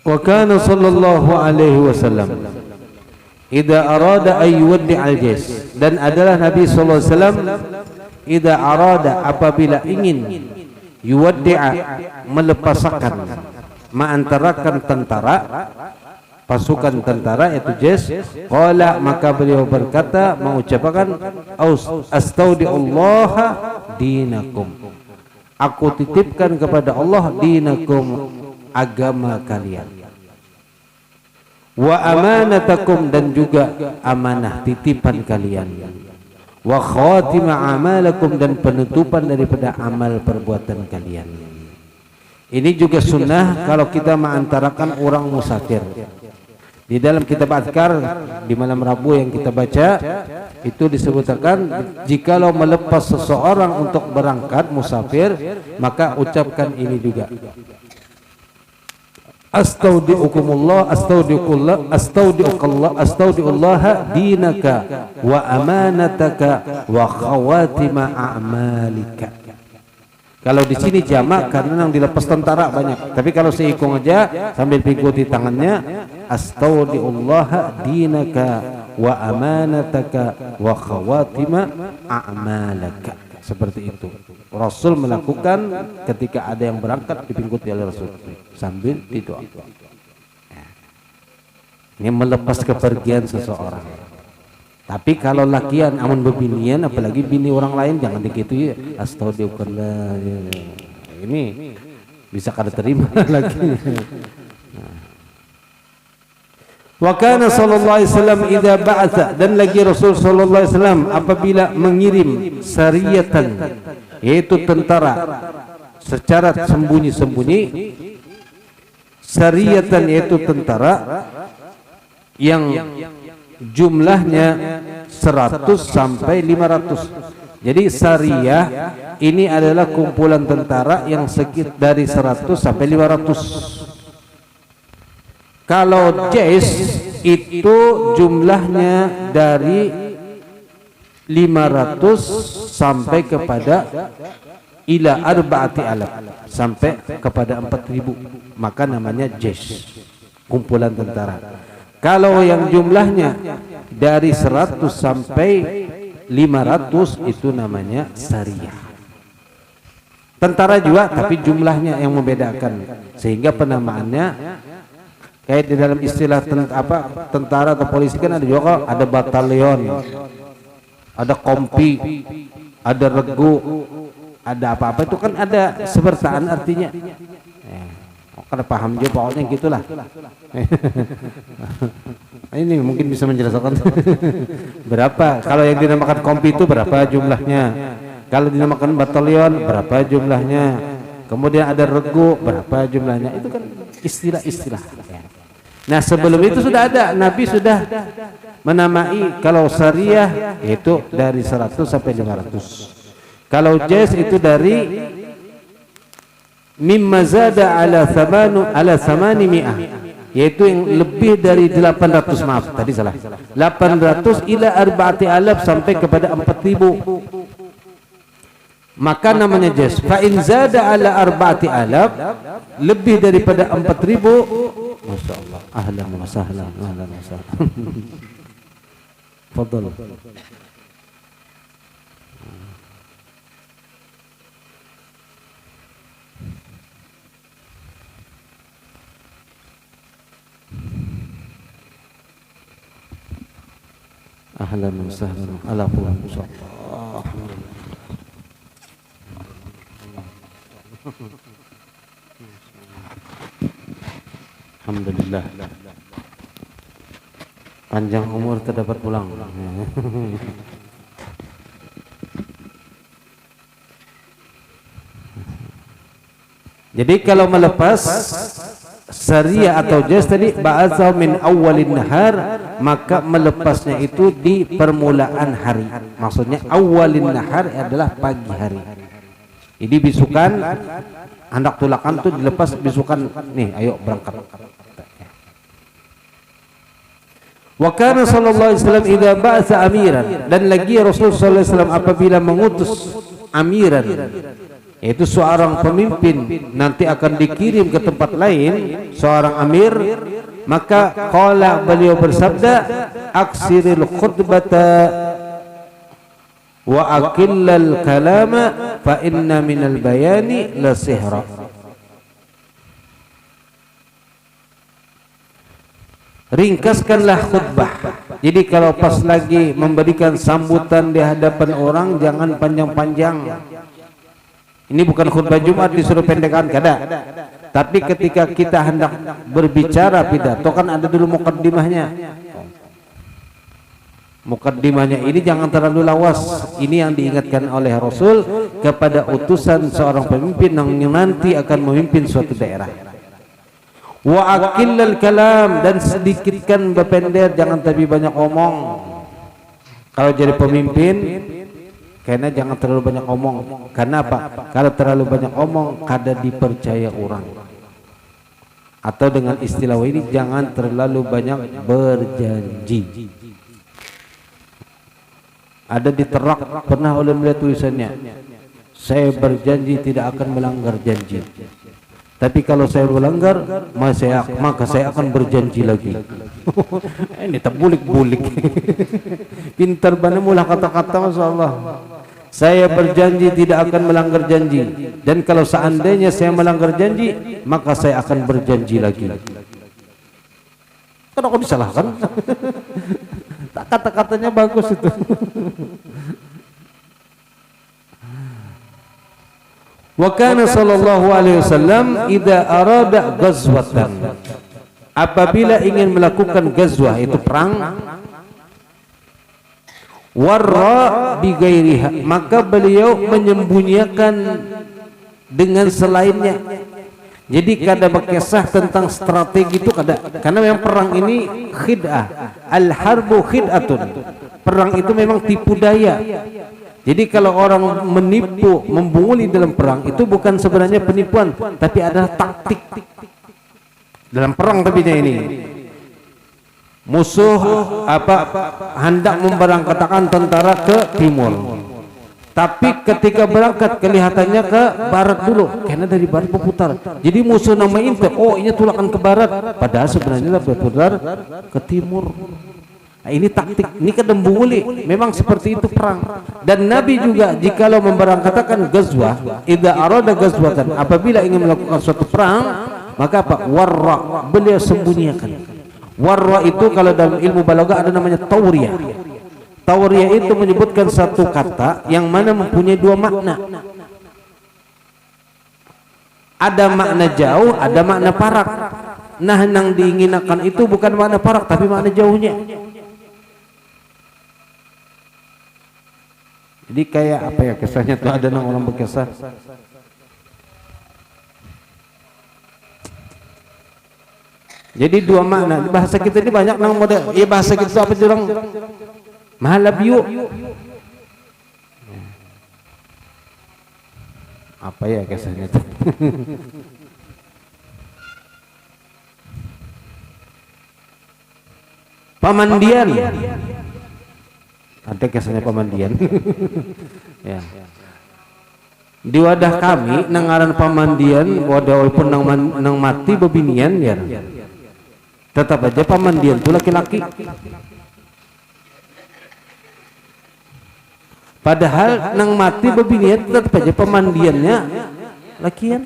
Wa kana sallallahu alaihi wasallam idza arada ay yuwaddi' al-jais, dan adalah Nabi sallallahu alaihi wasallam idza arada, apabila ingin yuwaddi'a, melepaskan, mengantarakan tentara, pasukan tentara yaitu jais, qala, maka beliau berkata, mengucapkan astaudi'ullaha dinakum, aku titipkan kepada Allah dinakum, agama kalian, wa amanatakum, dan juga amanah titipan kalian, wa khawatima amalakum, dan penutupan daripada amal perbuatan kalian. Ini juga sunnah kalau kita mengantarakan orang musafir. Di dalam kitab Adhkar di malam Rabu yang kita baca itu disebutkan, jikalau melepas seseorang untuk berangkat musafir, maka ucapkan ini juga, astaudiukumullah, astaudiullaha dinaka wa amanataka wa khawatima a'malika. Kalau di sini jamak karena yang dilepas tentara banyak, tapi kalau seikung aja sambil pikuti tangannya, astaudiullaha dinaka wa amanataka wa khawatima a'malaka. Seperti itu Rasul melakukan ketika ada yang berangkat dipikuti oleh Rasul sambil didoakan. Ini melepas kepergian seseorang. Tapi kalau lakian amun bebinian, apalagi bini orang lain, jangan begitu ya, astagfirullah. Ini bisa kada terima lagi. Wa kana sallallahu alaihi wasallam idza ba'atha, dan lagi Rasul sallallahu alaihi wasallam apabila mengirim sariyatan, yaitu tentara secara sembunyi-sembunyi, sariyatan yaitu tentara yang jumlahnya 100 sampai 500. Jadi sariyah ini adalah kumpulan tentara yang sekitar dari 100 sampai 500. Kalau jais itu jumlahnya dari 500 sampai kepada ila arba'ati alaf, sampai kepada 4.000, maka namanya jais, kumpulan tentara. Kalau yang jumlahnya dari 100 sampai 500 itu namanya sariyah. Tentara juga, tapi jumlahnya yang membedakan, sehingga penamaannya kayak di dalam istilah tentara atau polisi kan ada juga, ada batalion, ada kompi, ada regu, ada apa-apa, itu kan ada sebertaan artinya. Karena paham dia pokoknya gitulah. Ini mungkin bisa menjelaskan berapa kalau yang dinamakan kompi itu berapa jumlahnya, kalau dinamakan batalion berapa jumlahnya, kemudian ada regu berapa jumlahnya, itu kan istilah-istilah. Nah sebelum itu sudah ada, Nabi sudah menamai kalau sariyah itu dari 100 sampai 500. Kalau jais itu dari mimma zada ala thamani mi'ah, yaitu yang lebih dari 800, maaf tadi salah, 800 ila arba'ati alaf, sampai kepada 4.000, maka namanya jais. Fa in zada ala arba'ati alaf, lebih daripada 4.000, masyaallah, ahlan wa sahlan, ahlan wa sahlan. Fadhal. Ahlan wa sahlan ala qulub insyaallah. Alhamdulillah. Panjang umur terdapat pulang. Jadi kalau melepas sariyah atau jais tadi, ba'atha min awwalin nahar, maka melepasnya itu di permulaan hari. Maksudnya awwalin nahar adalah pagi hari. Jadi bisukan hendak tulakan itu dilepas, bisukan nih ayo berangkat. Wa kana sallallahu alaihi wasallam idza ba'atha amiran, dan lagi Rasul sallallahu alaihi wasallam apabila mengutus amiran, Yaitu seorang pemimpin nanti akan dikirim ke tempat lain, seorang amir, maka qala, beliau bersabda, aksiril khutbata wa aqillal kalama fa inna minal bayani la sihra. Ringkaskanlah khutbah. Jadi kalau pas lagi memberikan sambutan di hadapan orang, jangan panjang-panjang. Ini bukan khutbah Jumat disuruh pendekkan, kada. Tapi ketika kita hendak berbicara pidato kan ada dulu mukaddimahnya. Mukaddimahnya ini jangan terlalu lawas. Ini yang diingatkan oleh Rasul kepada utusan seorang pemimpin yang nanti akan memimpin suatu daerah. Wa aqillal kalam, dan sedikitkan berpendek, jangan tapi banyak omong. Kalau jadi pemimpin karena jangan terlalu banyak omong. Karena apa? Kalau terlalu banyak omong kada dipercaya orang. Atau dengan istilah ini, jangan terlalu banyak berjanji. Ada diterak, pernah oleh melihat tulisannya, saya berjanji tidak akan melanggar janji. Tapi kalau saya melanggar, maka saya akan berjanji lagi. Ini terbulik-bulik. Pintar banget mula kata-kata, Masya Allah. Saya berjanji tidak akan melanggar janji. Dan kalau seandainya saya melanggar janji, maka saya akan berjanji lagi. Kenapa kok disalahkan? Kata-katanya bagus itu. Wa kana sallallahu alaihi wasallam idza arada ghazwatan, apabila ingin melakukan ghazwah itu perang, warra bi ghairiha, maka beliau menyembunyikan dengan selainnya. Jadi kada berkisah tentang strategi itu kada, karena memang perang ini khid'ah, al-harbu khid'atun, perang itu memang tipu daya. Jadi kalau orang menipu, membunguli dalam perang, itu bukan sebenarnya penipuan, tapi adalah taktik dalam perang. Tapi ini musuh hendak memberangkatkan tentara ke timur, tapi ketika berangkat kelihatannya ke barat dulu, karena dari barat berputar. Jadi musuh nama itu, oh ini tulakan ke barat, padahal sebenarnya berputar ke timur. Nah, ini taktik, ini kedembuli, memang seperti itu perang. Dan Nabi juga jikalau memberangkatkan ghazwah, idza arada ghazwatan, apabila ingin melakukan suatu perang, maka apa? Warra, beliau sembunyikan. Warra itu kalau dalam ilmu balaghah ada namanya tauriyah. Tauriyah itu menyebutkan satu kata yang mana mempunyai dua makna. Ada makna jauh, ada makna parak. Nah, yang diinginkan itu bukan makna parak, tapi makna jauhnya. Jadi kayak apa ya kisahnya tuh, ada orang berkisah. Jadi dua makna. Bahasa kita ini banyak nang model. Ya bahasa kita apa orang mahalabiu. Apa ya kisahnya tuh? Pamandian. Ada kisahnya pamandian. Ya. Di wadah kami nangaran pamandian, wadah walaupun nang mati bebinian ya. Tetap aja pamandian itu laki-laki. Padahal nang mati bebinian tetap aja pamandiannya lakian.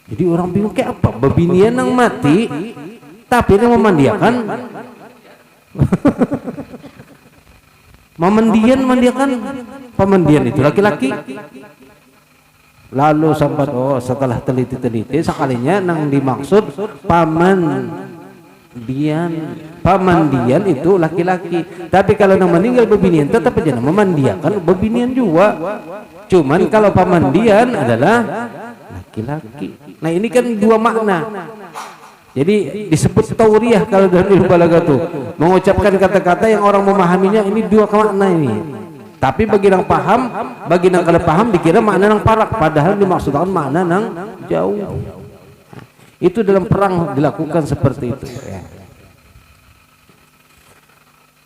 Jadi orang bingung kayak apa? Bebinian nang mati tapi yang memandiakan. Memandiakan pamandian itu laki-laki. Lalu sampai setelah teliti-teliti sekalinya nang dimaksud pamandian itu laki-laki. Tapi kalau nang meninggal bebinian tetap aja memandiakan bebinian juga. Cuman kalau pamandian adalah laki-laki. Nah ini kan dua makna. Jadi disebut tauriyah kalau dalam ilmu balaghah tuh, mengucapkan kata-kata yang orang memahaminya ini dua makna ini. Tapi bagi yang paham, bagi yang kada paham dikira makna nang parak, padahal dimaksudkan makna nang jauh. Itu dalam perang dilakukan seperti itu.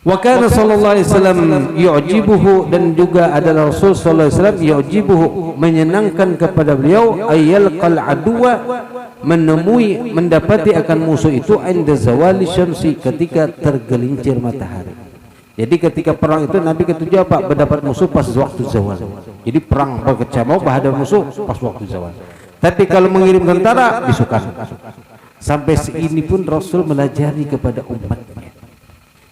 Wa kana sallallahu alaihi wasallam yu'jibuhu, dan juga adalah Rasul sallallahu alaihi wasallam yu'jibuhu, menyenangkan kepada beliau ayyalqal aduwa, menemui mendapati akan musuh itu inda zawali syamsi, ketika tergelincir matahari. Jadi ketika perang itu Nabi ketujuh apa? Mendapat musuh pas waktu zawal. Jadi perang berkecamuk menghadapi musuh pas waktu zawal. Tapi kalau mengirim tentara disukan. Sampai ini pun Rasul melajari kepada umatnya.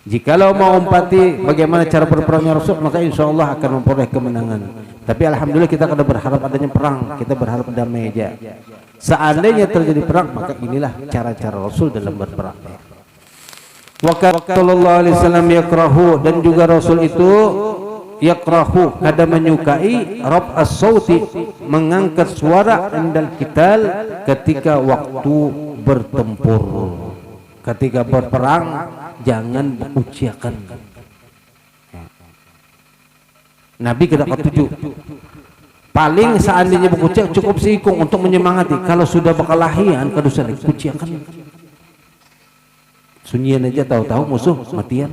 Jikalau mau umpati bagaimana cara berperangnya Rasul, maka insya Allah akan memperoleh kemenangan. Tapi alhamdulillah kita kada berharap adanya perang, kita berharap damai aja. Seandainya terjadi perang, maka inilah cara-cara Rasul dalam berperang. Wa sallallahu alaihi wasallam yakrahu, dan juga Rasul itu yakrahu, kada menyukai rab as-sauti, mengangkat suara indal qital, ketika waktu bertempur. Ketika berperang jangan uciakan. Nabi kada ketujuh. Paling seandainya berucap cukup seikung untuk menyemangati. Kalau sudah berkelahian kada usah uciakan. Sunyian aja, tahu-tahu musuh matian.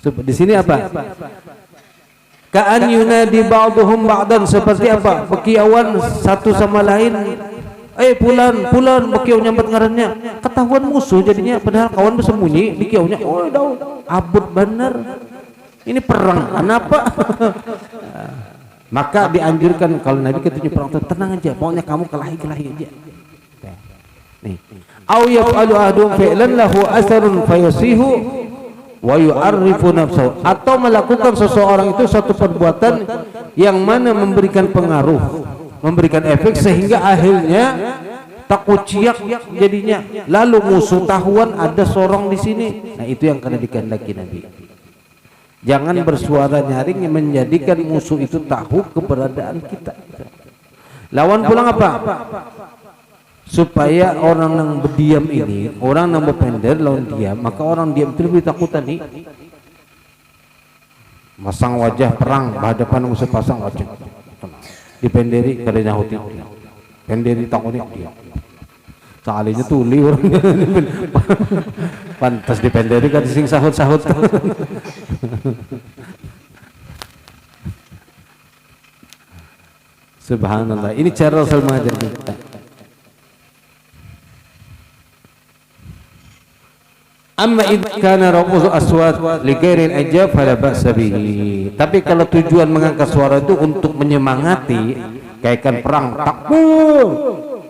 Di sini apa? Ka'an yunadi ba'duhum ba'dan, seperti apa? Bekiawan satu sama lain. Pulan bekiau nyambat ngarannya, ketahuan musuh jadinya, padahal kawan bersembunyi di kiaunya. Oh daun abut bener, ini perang kenapa? Maka dianjurkan kalau Nabi ketujuh perang itu tenang aja, pokoknya kamu kelahi aja. Nih, au yaf'alu ahadun fi'lan lahu asarun fayasihu wa yu'arrifu nafsahu, atau melakukan seseorang itu satu perbuatan yang mana memberikan pengaruh, memberikan efek sehingga akhirnya takut ciak jadinya, lalu musuh tahuan ada sorong di sini. Nah itu yang kena dikehendaki Nabi. Jangan bersuara nyaring yang menjadikan musuh itu tahu keberadaan kita. Lawan pulang apa? Supaya orang yang berdiam ini, orang yang berpender lawan diam, maka orang diam itu lebih takutan nih. Masang wajah perang berhadapan musuh, pasang wajah dipenderi kada nyahuti, penderi takutnya dia sekalinya tuli orang pantas dipenderi kan sing sahut-sahut. Subhanallah, ini cara Rasul mengajar kita. Amma idza kana rafuzu aswat li ghairil ijab fala ba'sa bihi. Tapi kalau tujuan mengangkat suara itu untuk menyemangati, kaikan perang, takbir,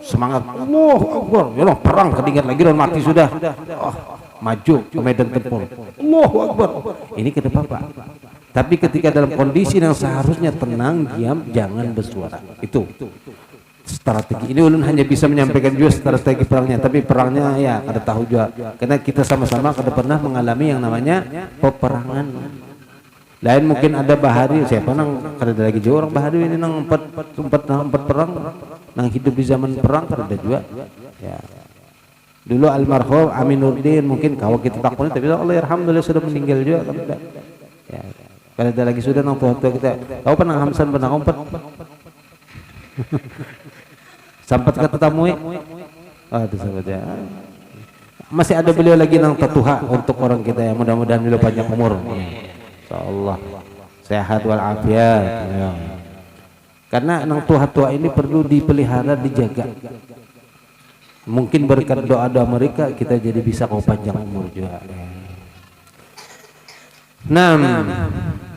semangat, Allahu Akbar, ya perang ketinggian lagi dan mati sudah. Maju ke medan tempur, Allahu Akbar. Ini kada apa-apa. Tapi ketika dalam kondisi yang seharusnya tenang, diam, jangan bersuara. Itu strategi. Ini ulun hanya bisa menyampaikan juga strategi perangnya, tapi perangnya ya kada tahu juga, karena kita sama-sama kada pernah mengalami yang namanya peperangan. Lain mungkin ada bahari, siapa nang kada ada lagi juga orang bahari ini nang empat perang, nang hidup di zaman perang kada juga. Ya. Dulu almarhum Aminuddin mungkin kalau kita takutnya, tapi Allah alhamdulillah sudah meninggal juga kan. Ya. Kada ada lagi sudah nang tua kita. Kau pernah Hamsan pernah empat. Sampai kata tamu itu sahabatnya. Masih ada beliau lagi nang tatuha untuk orang kita ya, mudah-mudahan beliau panjang umur. Insyaallah sehat wal afiat ya. Karena nang tua-tua ini perlu dipelihara, dijaga. Mungkin berkat doa-doa mereka kita jadi bisa kau panjang umur juga.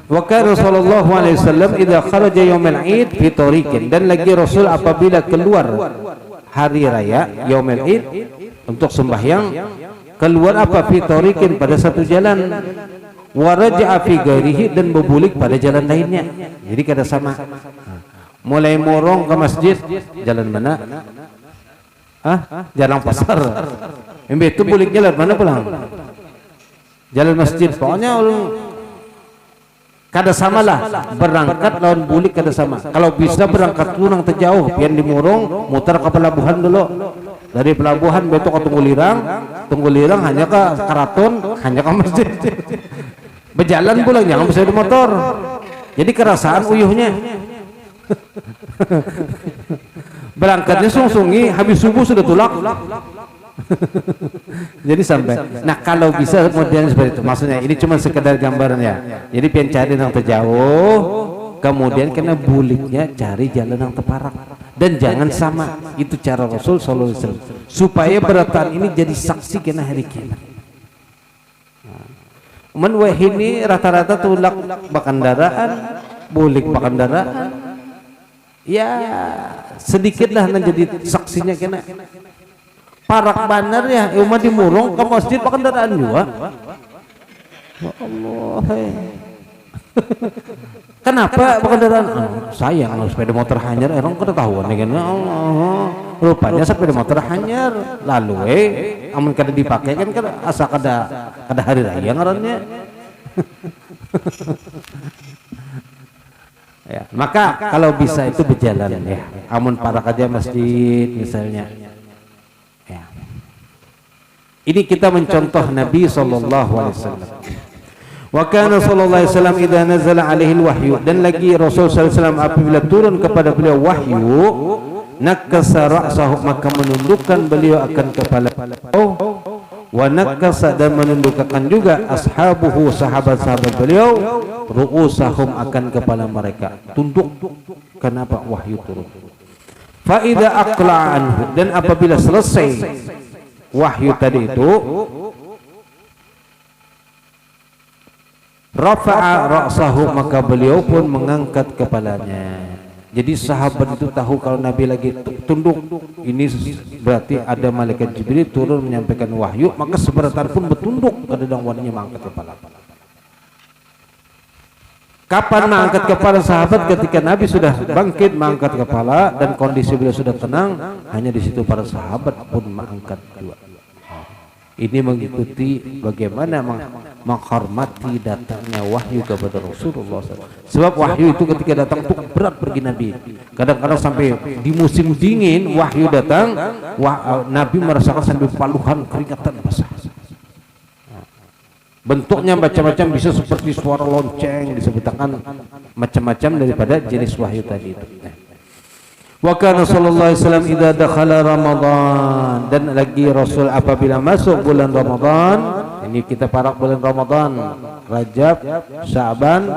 Wa kana sallallahu alaihi wasallam idza kharaja yaumil Id fi tariqin, dan lagi Rasul apabila keluar hari raya yaumil Id untuk sembahyang, keluar apa? Fi tariqin, pada satu jalan, wa raja'a fi ghairihi, dan berbulik pada jalan lainnya. Jadi kada sama. Mulai morong ke masjid, jalan mana? Jalan pasar. Itu buliknya lewat mana pulang? Jalan masjid. Pokoknya kada samalah, berangkat lawan bulik kada sama. Kalau bisa berangkat turang terjauh, pian dimurung, mutar ke pelabuhan dulu. Dari pelabuhan betok ke Tunggu Lirang hanya ke Karaton, hanya ke masjid. Berjalan pulang, jangan bisa di motor. Jadi kerasaan uyuhnya. Berangkatnya sungsungi, habis subuh sudah tulak. Jadi sampai, nah kalau bisa kemudian seperti itu, maksudnya ini cuma sekedar gambarannya. Jadi pengen cari yang terjauh, kemudian kena buliknya cari jalan yang terparak, dan jangan sama. Itu cara Rasul Sallallahu Alaihi Wasallam supaya beratan ini jadi saksi kena hari kiamat. Wah ini rata-rata tulak bakandaraan, bulik bakandaraan, ya sedikitlah menjadi saksinya kena. Parak banar ya, umat dimurung ke masjid pakai kendaraan juga. Ya Allah. Kenapa pakai kendaraan? Sayang sepeda motor hanyar, orang ketahuan kan. Ya Allah. Rupanya sepeda motor hanyar, lalu amun kada dipakai kan asa kada hari raya ngarannya. Ya, maka kalau bisa itu berjalan ya. Amun parak aja masjid misalnya. Ya. Ini kita mencontoh Nabi sallallahu alaihi wasallam. Wa kana sallallahu alaihi wasallam idza nazala alaihi alwahyu, dan lagi Rasul sallallahu alaihi wasallam apabila turun kepada beliau wahyu, nakasa ra'sahu, maka menundukkan beliau akan kepala beliau, wa nakasa, dan menundukkan juga ashabuhu, sahabat-sahabat beliau, ru'usahum, akan kepala mereka, tunduk. Kenapa wahyu turun? Fa idza aqla anhu, dan apabila selesai wahyu tadi itu, rafa'a ra'sahu, maka beliau pun mengangkat kepalanya. Jadi sahabat itu tahu kalau Nabi lagi tunduk, ini berarti ada malaikat Jibril turun menyampaikan wahyu, maka seberatan pun bertunduk kadang waninya mengangkat kepala. Kapan mengangkat kepala sahabat? Ketika Nabi sudah bangkit mengangkat kepala dan kondisi beliau sudah tenang, hanya di situ para sahabat pun mengangkat dua. Ini mengikuti bagaimana menghormati datangnya wahyu kepada Rasulullah SAW. Sebab wahyu itu ketika datang itu berat bagi Nabi. Kadang-kadang sampai di musim dingin wahyu datang, Nabi merasakan sambil paluhan keringatan basah. Bentuknya macam-macam, bisa seperti suara lonceng, disebutkan macam-macam daripada jenis wahyu tadi itu. Wa kana sallallahu alaihi wasallam idza dakhala Ramadan, dan lagi Rasul apabila masuk bulan Ramadan, ini kita parak bulan Ramadan, Rajab, Sya'ban,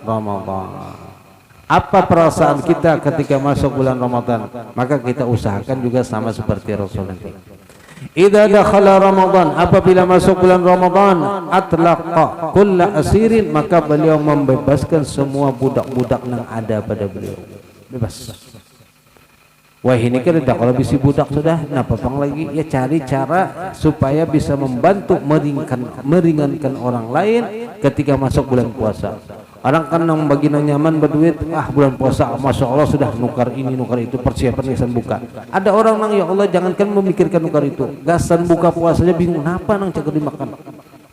Ramadan. Apa perasaan kita ketika masuk bulan Ramadan? Maka kita usahakan juga sama seperti Rasul nanti. Idza dakhala Ramadan, apabila masuk bulan Ramadan, atlaqa kulla asirin, maka beliau membebaskan semua budak-budak yang ada pada beliau. Bebas. Wah ini kan udah, kalau bisi budak sudah, nah papang lagi ya cari cara supaya bisa membantu meringankan orang lain ketika masuk bulan puasa. Orang kan yang bagi nyaman berduit, bulan puasa masya Allah sudah nukar ini nukar itu, persiapan gasan buka. Ada orang nang ya Allah jangankan memikirkan nukar itu, gasan buka puasanya bingung apa nang cakap dimakan.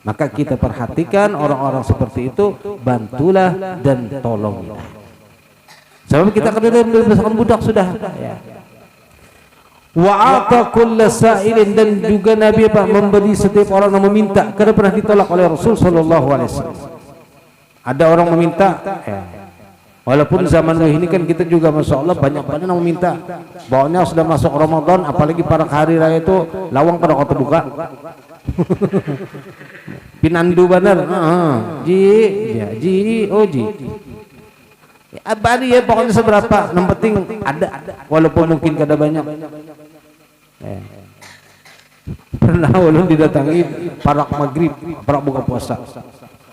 Maka kita perhatikan orang-orang seperti itu, bantulah dan tolongilah. Sebab kita kan udah membebaskan budak sudah. Ya. Wa'ata kulla sa'ilin, dan juga Nabi memberi setiap orang yang meminta, karena pernah ditolak oleh Rasul sallallahu alaihi wasallam. Ada orang meminta, walaupun zaman ini kan kita juga masya Allah banyak yang meminta. Bawahnya sudah masuk Ramadan, apalagi para hari raya itu lawang pada kota buka. Pinandu benar, ji. Abadi ya pokoknya seberapa, yang penting ada, walaupun mungkin kada banyak. Pernah ulun didatangi parak maghrib, parak buka puasa.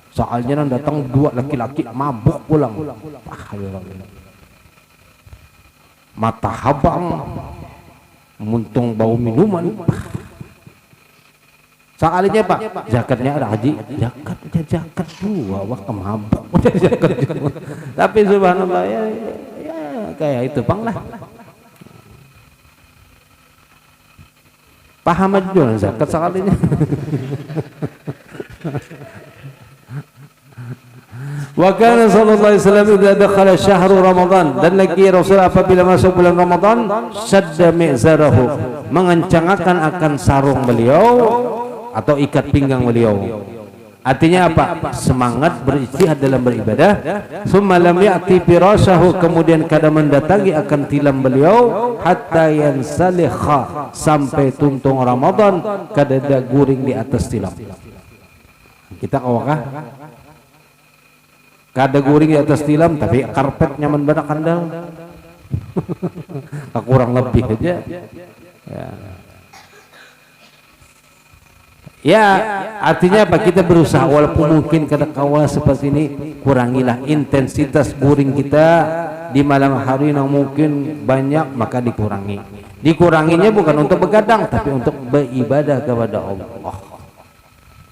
Soalnya datang dua laki-laki mabuk pulang. Mata habang, muntung bau minuman. Soalnya Pak, zakatnya ada haji, zakat dua, wah kemabuk. Tapi subhanallah ya kayak itu bang lah. Paham aja zakat sekalinya. Wa kana sallallahu alaihi wasallam idza dakhala syahru Ramadan, dan lagi Rasul apabila masuk bulan Ramadan, shadda mi'zarahu, mengencangkan akan sarung beliau atau ikat pinggang beliau. Artinya apa? Semangat berijtihad dalam beribadah. Summa lam ya'ti firashahu, kemudian kada mendatangi akan tilam beliau hatta yansalikha, sampai tuntung Ramadan kada ada guring di atas tilam. Kita kawakah? Kada guring di atas tilam tapi karpet nyaman banget kandal. Kurang lebih aja. Ya, artinya apa? Kita berusaha walaupun mungkin kada kawal seperti ini, kurangilah intensitas guring kita di malam hari yang mungkin banyak, maka dikurangi. Dikuranginya bukan untuk begadang tapi untuk beribadah kepada Allah.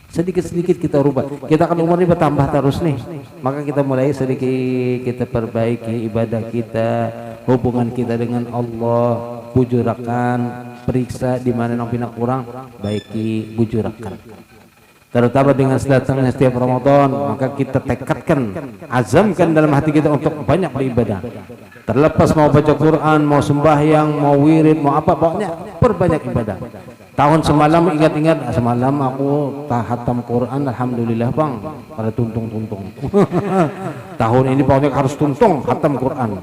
Sedikit-sedikit kita rubah. Kita akan umurnya bertambah terus nih. Maka kita mulai sedikit kita perbaiki ibadah kita, hubungan kita dengan Allah, bujurakan, periksa di mana yang pina kurang, baiki bujurakan. Terutama dengan datangnya setiap Ramadan, maka kita tekadkan, azamkan dalam hati kita untuk banyak beribadah. Terlepas mau baca Quran, mau sembahyang, mau wirid, mau apa, pokoknya perbanyak ibadah. Tahun semalam ingat-ingat, semalam aku hatam Quran, alhamdulillah bang, pada tuntung-tuntung. Tahun ini pokoknya harus tuntung hatam Quran.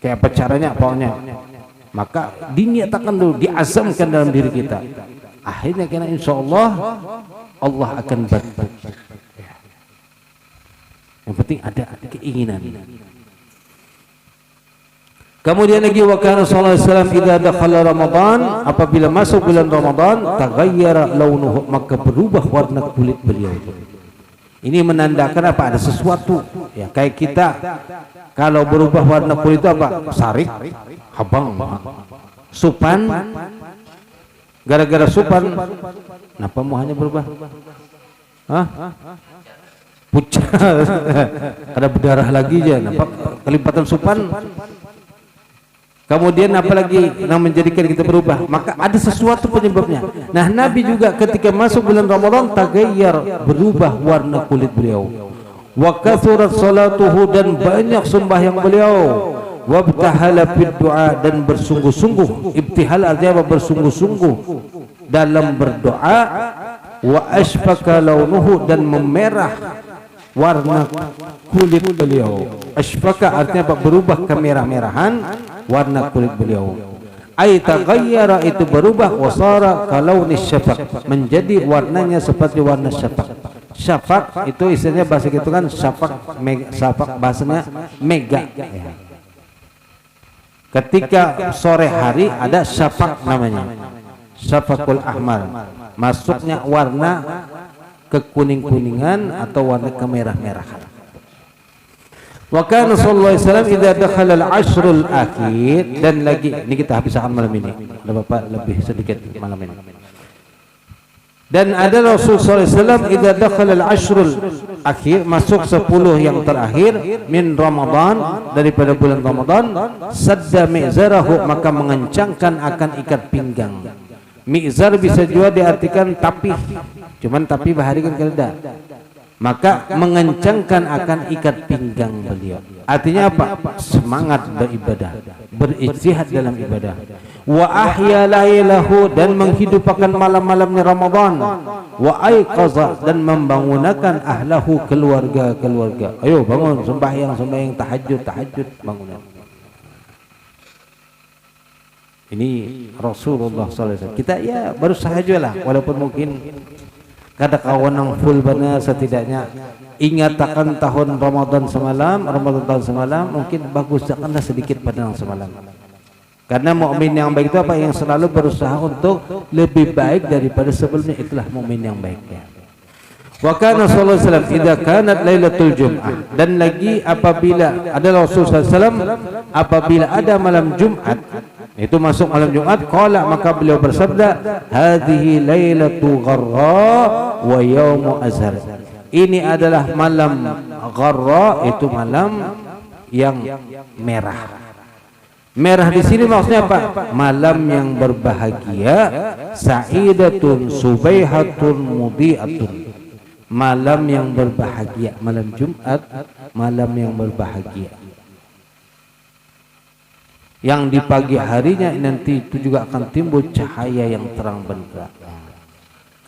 Kayak apa caranya pokoknya. Maka diniatakan dulu, diazamkan dalam diri kita. Akhirnya kena insya Allah akan bantu. Yang penting ada keinginan. Kemudian lagi wa kana sallallahu alaihi wasallam idza dakhala Ramadan, apabila masuk bulan Ramadan, taghayyara launuhu, maka berubah warna kulit beliau. Ini menandakan apa? Ada sesuatu. Ya, kayak kita kalau berubah warna kulit itu apa? Sarik, habang, supan. Gara-gara supan, kenapa muhanya berubah? Hah? Pucat. Ada berdarah lagi aja. Nampak kelipatan supan. Kemudian apalagi yang menjadikan kita berubah? Maka ada sesuatu penyebabnya. Nah, Nabi juga ketika masuk bulan Ramadan taghayyar, berubah warna kulit beliau. Wa kathurat salatuhu, dan banyak sembahyang beliau. Wabtahala fid du'a, dan bersungguh-sungguh. Ibtihal artinya bersungguh-sungguh dalam berdoa. Wa asfaka launuhu, dan memerah warna kulit beliau. Asfaka artinya berubah kemerah-merahan warna kulit beliau. Ay taghayyara, itu berubah, wasara kalaunis syafaq, menjadi warnanya seperti warna syafaq. Syafaq itu istilahnya bahasa gitu kan, syafaq, syafaq bahasanya mega. Ketika sore hari ada syafaq namanya, syafaqul ahmar, masuknya warna kekuning-kuningan atau warna kemerah-merahan. Wa kana sallallahu alaihi wasallam idza dakhala al-ashrul akhir, dan lagi ini kita habiskan malam ini. Ada Bapak lebih sedikit malam ini. Dan ada Rasul sallallahu alaihi wasallam idza dakhala al-ashrul akhir, masuk 10 yang terakhir min Ramadan, daripada bulan Ramadan, sadda mi'zarahu, maka mengencangkan akan ikat pinggang. Mi'zar bisa juga diartikan tapih, cuman tapih bahari kan kada. Maka mengencangkan akan ikat pinggang beliau. Artinya apa? Semangat beribadah, berijtihad dalam ibadah. Wa ahya lailahu, dan menghidupkan malam-malamnya Ramadan. Wa aiqaza, dan membangunkan ahlahu, keluarga-keluarga. Ayo bangun, sembahyang tahajud bangunan. Ini Rasulullah SAW. Kita ya berusaha aja lah, walaupun mungkin kada kawan yang full benar, setidaknya ingatakan tahun Ramadan tahun semalam, mungkin bagus janganlah sedikit pada yang semalam. Karena mukmin yang baik itu apa? Yang selalu berusaha untuk lebih baik daripada sebelumnya, itulah mukmin yang baik. Wa kana sallallahu alaihi wasallam idza kanat lailatul jum'ah, dan lagi apabila ada Rasulullah SAW, apabila ada malam Jumat, itu masuk malam Jumat, qala, maka beliau bersabda, hadhihi lailatu gharra wa yaumu azhar, ini adalah malam gharra, itu malam yang merah. Merah di sini maksudnya apa? Malam yang berbahagia, sa'idatun subaihatun mudhi'atun, malam yang berbahagia, malam Jumat, malam yang berbahagia. Yang di pagi harinya nanti itu juga akan timbul cahaya yang terang benderang.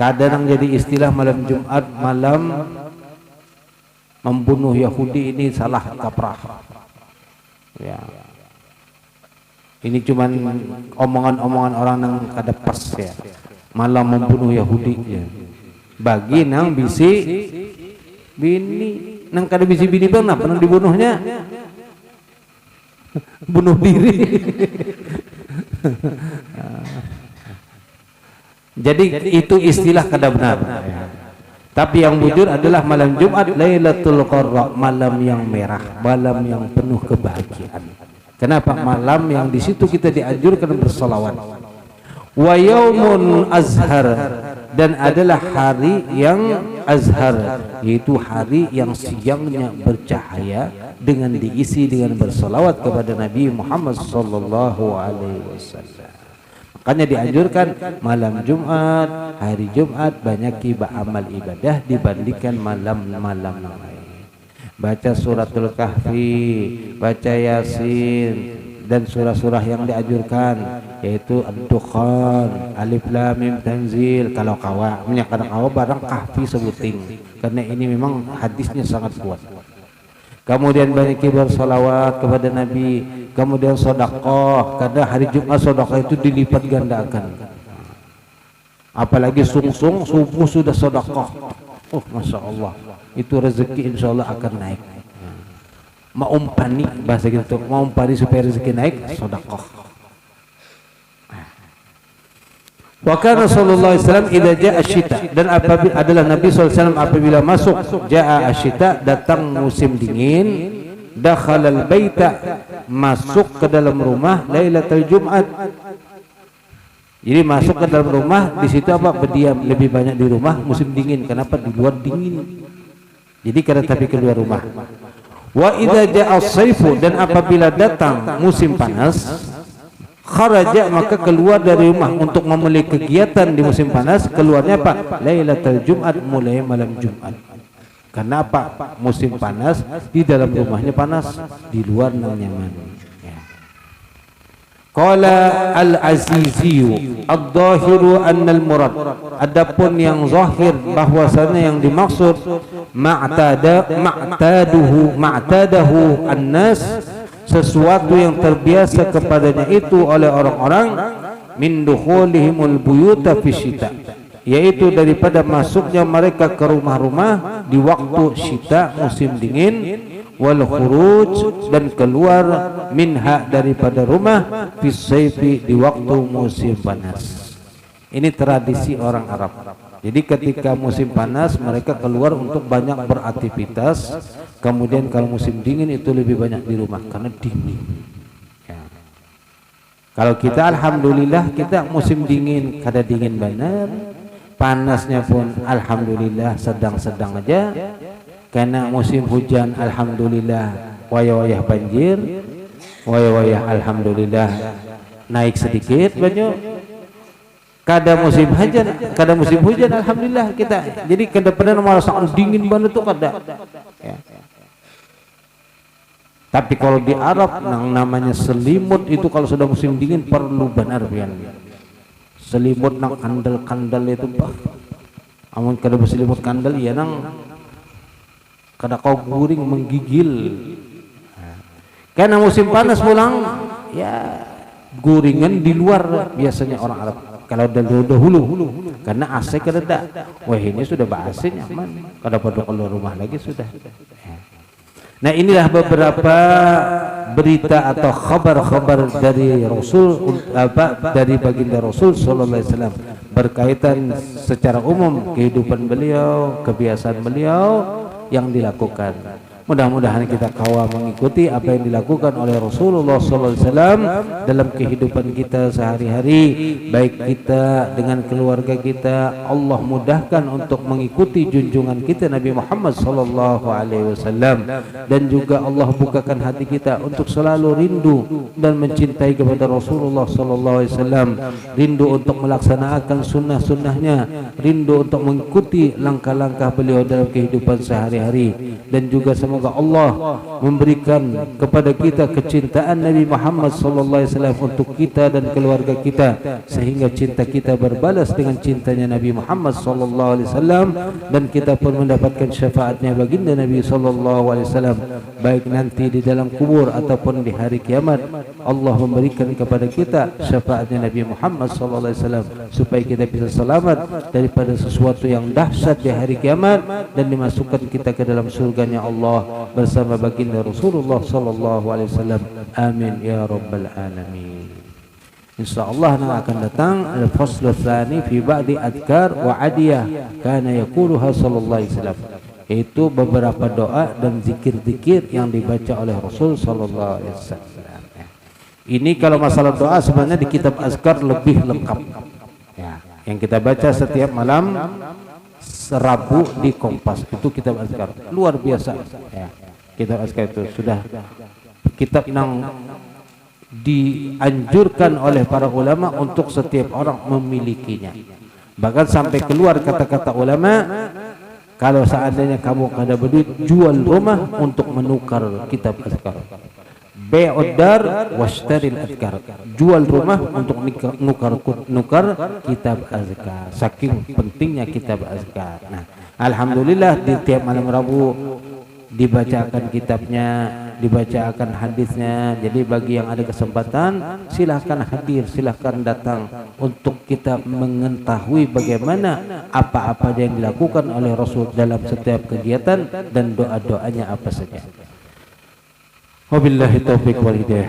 Kadang jadi istilah malam Jumat, malam membunuh Yahudi, ini salah kaprah. Ya. Ini cuman omongan-omongan orang yang kada pas ya. Malam membunuh Yahudi ya. Bagi nang bisi bini, nang kada bisi bini bang, nang dibunuhnya bunuh diri. Jadi itu istilah kada benar. Tapi yang bujur adalah malam Jumat Lailatul Qadar, malam yang merah, malam yang penuh kebahagiaan. Kenapa? Malam yang di situ kita dianjurkan berselawat. Wa yaumun azhar, dan adalah hari yang azhar, yaitu hari yang siangnya bercahaya dengan diisi dengan berselawat kepada Nabi Muhammad sallallahu alaihi wasallam. Makanya dianjurkan malam Jumat, hari Jumat banyaki beramal ibadah dibandingkan malam-malam yang lain. Baca suratul kahfi, baca yasin, dan surah-surah yang dianjurkan yaitu ad-dukhan, alif lam mim tanzil. Kalau kawa menyatakan kawa barang kahfi sebuting, karena ini memang hadisnya sangat kuat. Kemudian banyak bersalawat kepada Nabi, kemudian sedekah, karena hari Jumat sedekah itu dilipat gandakan. Apalagi sungsung subuh sudah sedekah, oh masya Allah, itu rezeki insya Allah akan naik. Maumpani bahasa gitu, maumpani supaya rezeki naik, sedekah. Wa kana sallallahu alaihi wasallam idza jaa asyita, dan apabila adalah Nabi sallallahu alaihi wasallam apabila masuk jaa asyita, datang musim dingin, dakhalal baita, masuk ke dalam rumah lailatul Jumat. Jadi masuk ke dalam rumah, di situ apa? Berdiam lebih banyak di rumah musim dingin. Kenapa? Di luar dingin. Jadi kada tapi keluar rumah. Wa idza jaa as-saifu, dan apabila datang musim panas, kharaja, maka keluar dari rumah untuk memulai kegiatan di musim panas. Keluarnya apa? Lailatul Jumat, mulai malam Jumat. Karena apa? Musim panas, di dalam rumahnya panas, di luar nyaman. Qala al-Azizi ad-dhahiru anna al-murad, adapun yang zahir bahwasanya yang dimaksud ma'tadahu an-nas, sesuatu yang terbiasa kepadanya itu oleh orang-orang, min dukhulihimul buyuta fi syita, yaitu daripada masuknya mereka ke rumah-rumah di waktu syita, musim dingin, wal khuruj, dan keluar minha, daripada rumah, fi sayfi, di waktu musim panas. Ini tradisi orang Arab. Jadi ketika musim panas mereka keluar untuk banyak beraktivitas. Kemudian kalau musim dingin itu lebih banyak di rumah karena dingin. Ya. Kalau kita alhamdulillah kita musim dingin kada dingin benar, panasnya pun alhamdulillah sedang-sedang aja. Karena musim hujan alhamdulillah wayah-wayah banjir, wayah-wayah alhamdulillah naik sedikit banyak. Kada musim hujan alhamdulillah kita. Jadi kada pernah merasakan dingin banget tuh kada. Ya. Tapi kalau di Arab yang namanya selimut itu kalau sudah musim dingin perlu benar pian. Selimut nang kandel-kandel itu bah. Amun kada berselimut kandel ya nang kada kau guring menggigil. Karena musim panas pulang ya guringan di luar biasanya orang Arab. Kalau dahulu karena AC kereda, wah ini sudah AC nyaman, kada perlu keluar rumah lagi sudah. Nah inilah beberapa berita atau kabar-kabar dari Rasul, dari baginda Rasul sallallahu alaihi wasallam berkaitan secara umum kehidupan beliau, kebiasaan beliau yang dilakukan. Mudah-mudahan kita kawal mengikuti apa yang dilakukan oleh Rasulullah SAW dalam kehidupan kita sehari-hari, baik kita dengan keluarga kita. Allah mudahkan untuk mengikuti junjungan kita Nabi Muhammad SAW, dan juga Allah bukakan hati kita untuk selalu rindu dan mencintai kepada Rasulullah SAW, rindu untuk melaksanakan sunnah-sunnahnya, rindu untuk mengikuti langkah-langkah beliau dalam kehidupan sehari-hari, dan juga semoga semoga Allah memberikan kepada kita kecintaan Nabi Muhammad sallallahu alaihi wasallam untuk kita dan keluarga kita, sehingga cinta kita berbalas dengan cintanya Nabi Muhammad sallallahu alaihi wasallam, dan kita pun mendapatkan syafaatnya baginda Nabi sallallahu alaihi wasallam baik nanti di dalam kubur ataupun di hari kiamat. Allah memberikan kepada kita syafaatnya Nabi Muhammad sallallahu alaihi wasallam supaya kita bisa selamat daripada sesuatu yang dahsyat di hari kiamat dan dimasukkan kita ke dalam surganya Allah bersama baginda Rasulullah sallallahu alaihi wasallam. Amin ya rabbal alamin. Insyaallah yang akan datang al-fasl tsani fi ba'di adkar wa adiyah kana yaquluha sallallahu alaihi wasallam, yaitu beberapa doa dan zikir-zikir yang dibaca oleh Rasul sallallahu alaihi wasallam. Ini kalau masalah doa sebenarnya di kitab azkar lebih lengkap ya, yang kita baca setiap malam Rabu di Kompas, itu kitab azkar luar biasa ya. Kitab azkar itu sudah kitab yang dianjurkan oleh para ulama untuk setiap orang memilikinya. Bahkan sampai keluar kata-kata ulama, kalau seandainya kamu ada berduit, jual rumah untuk menukar kitab azkar. Bai'ud dar washtaril azkar, jual rumah untuk nukar kitab azkar. Saking pentingnya kitab azkar. Nah, alhamdulillah di tiap malam Rabu dibacakan kitabnya, dibacakan hadisnya. Jadi bagi yang ada kesempatan silahkan hadir, silahkan datang untuk kita mengetahui bagaimana apa-apa yang dilakukan oleh Rasul dalam setiap kegiatan dan doa-doanya apa saja. Wabillahi taufiq wal hidayah.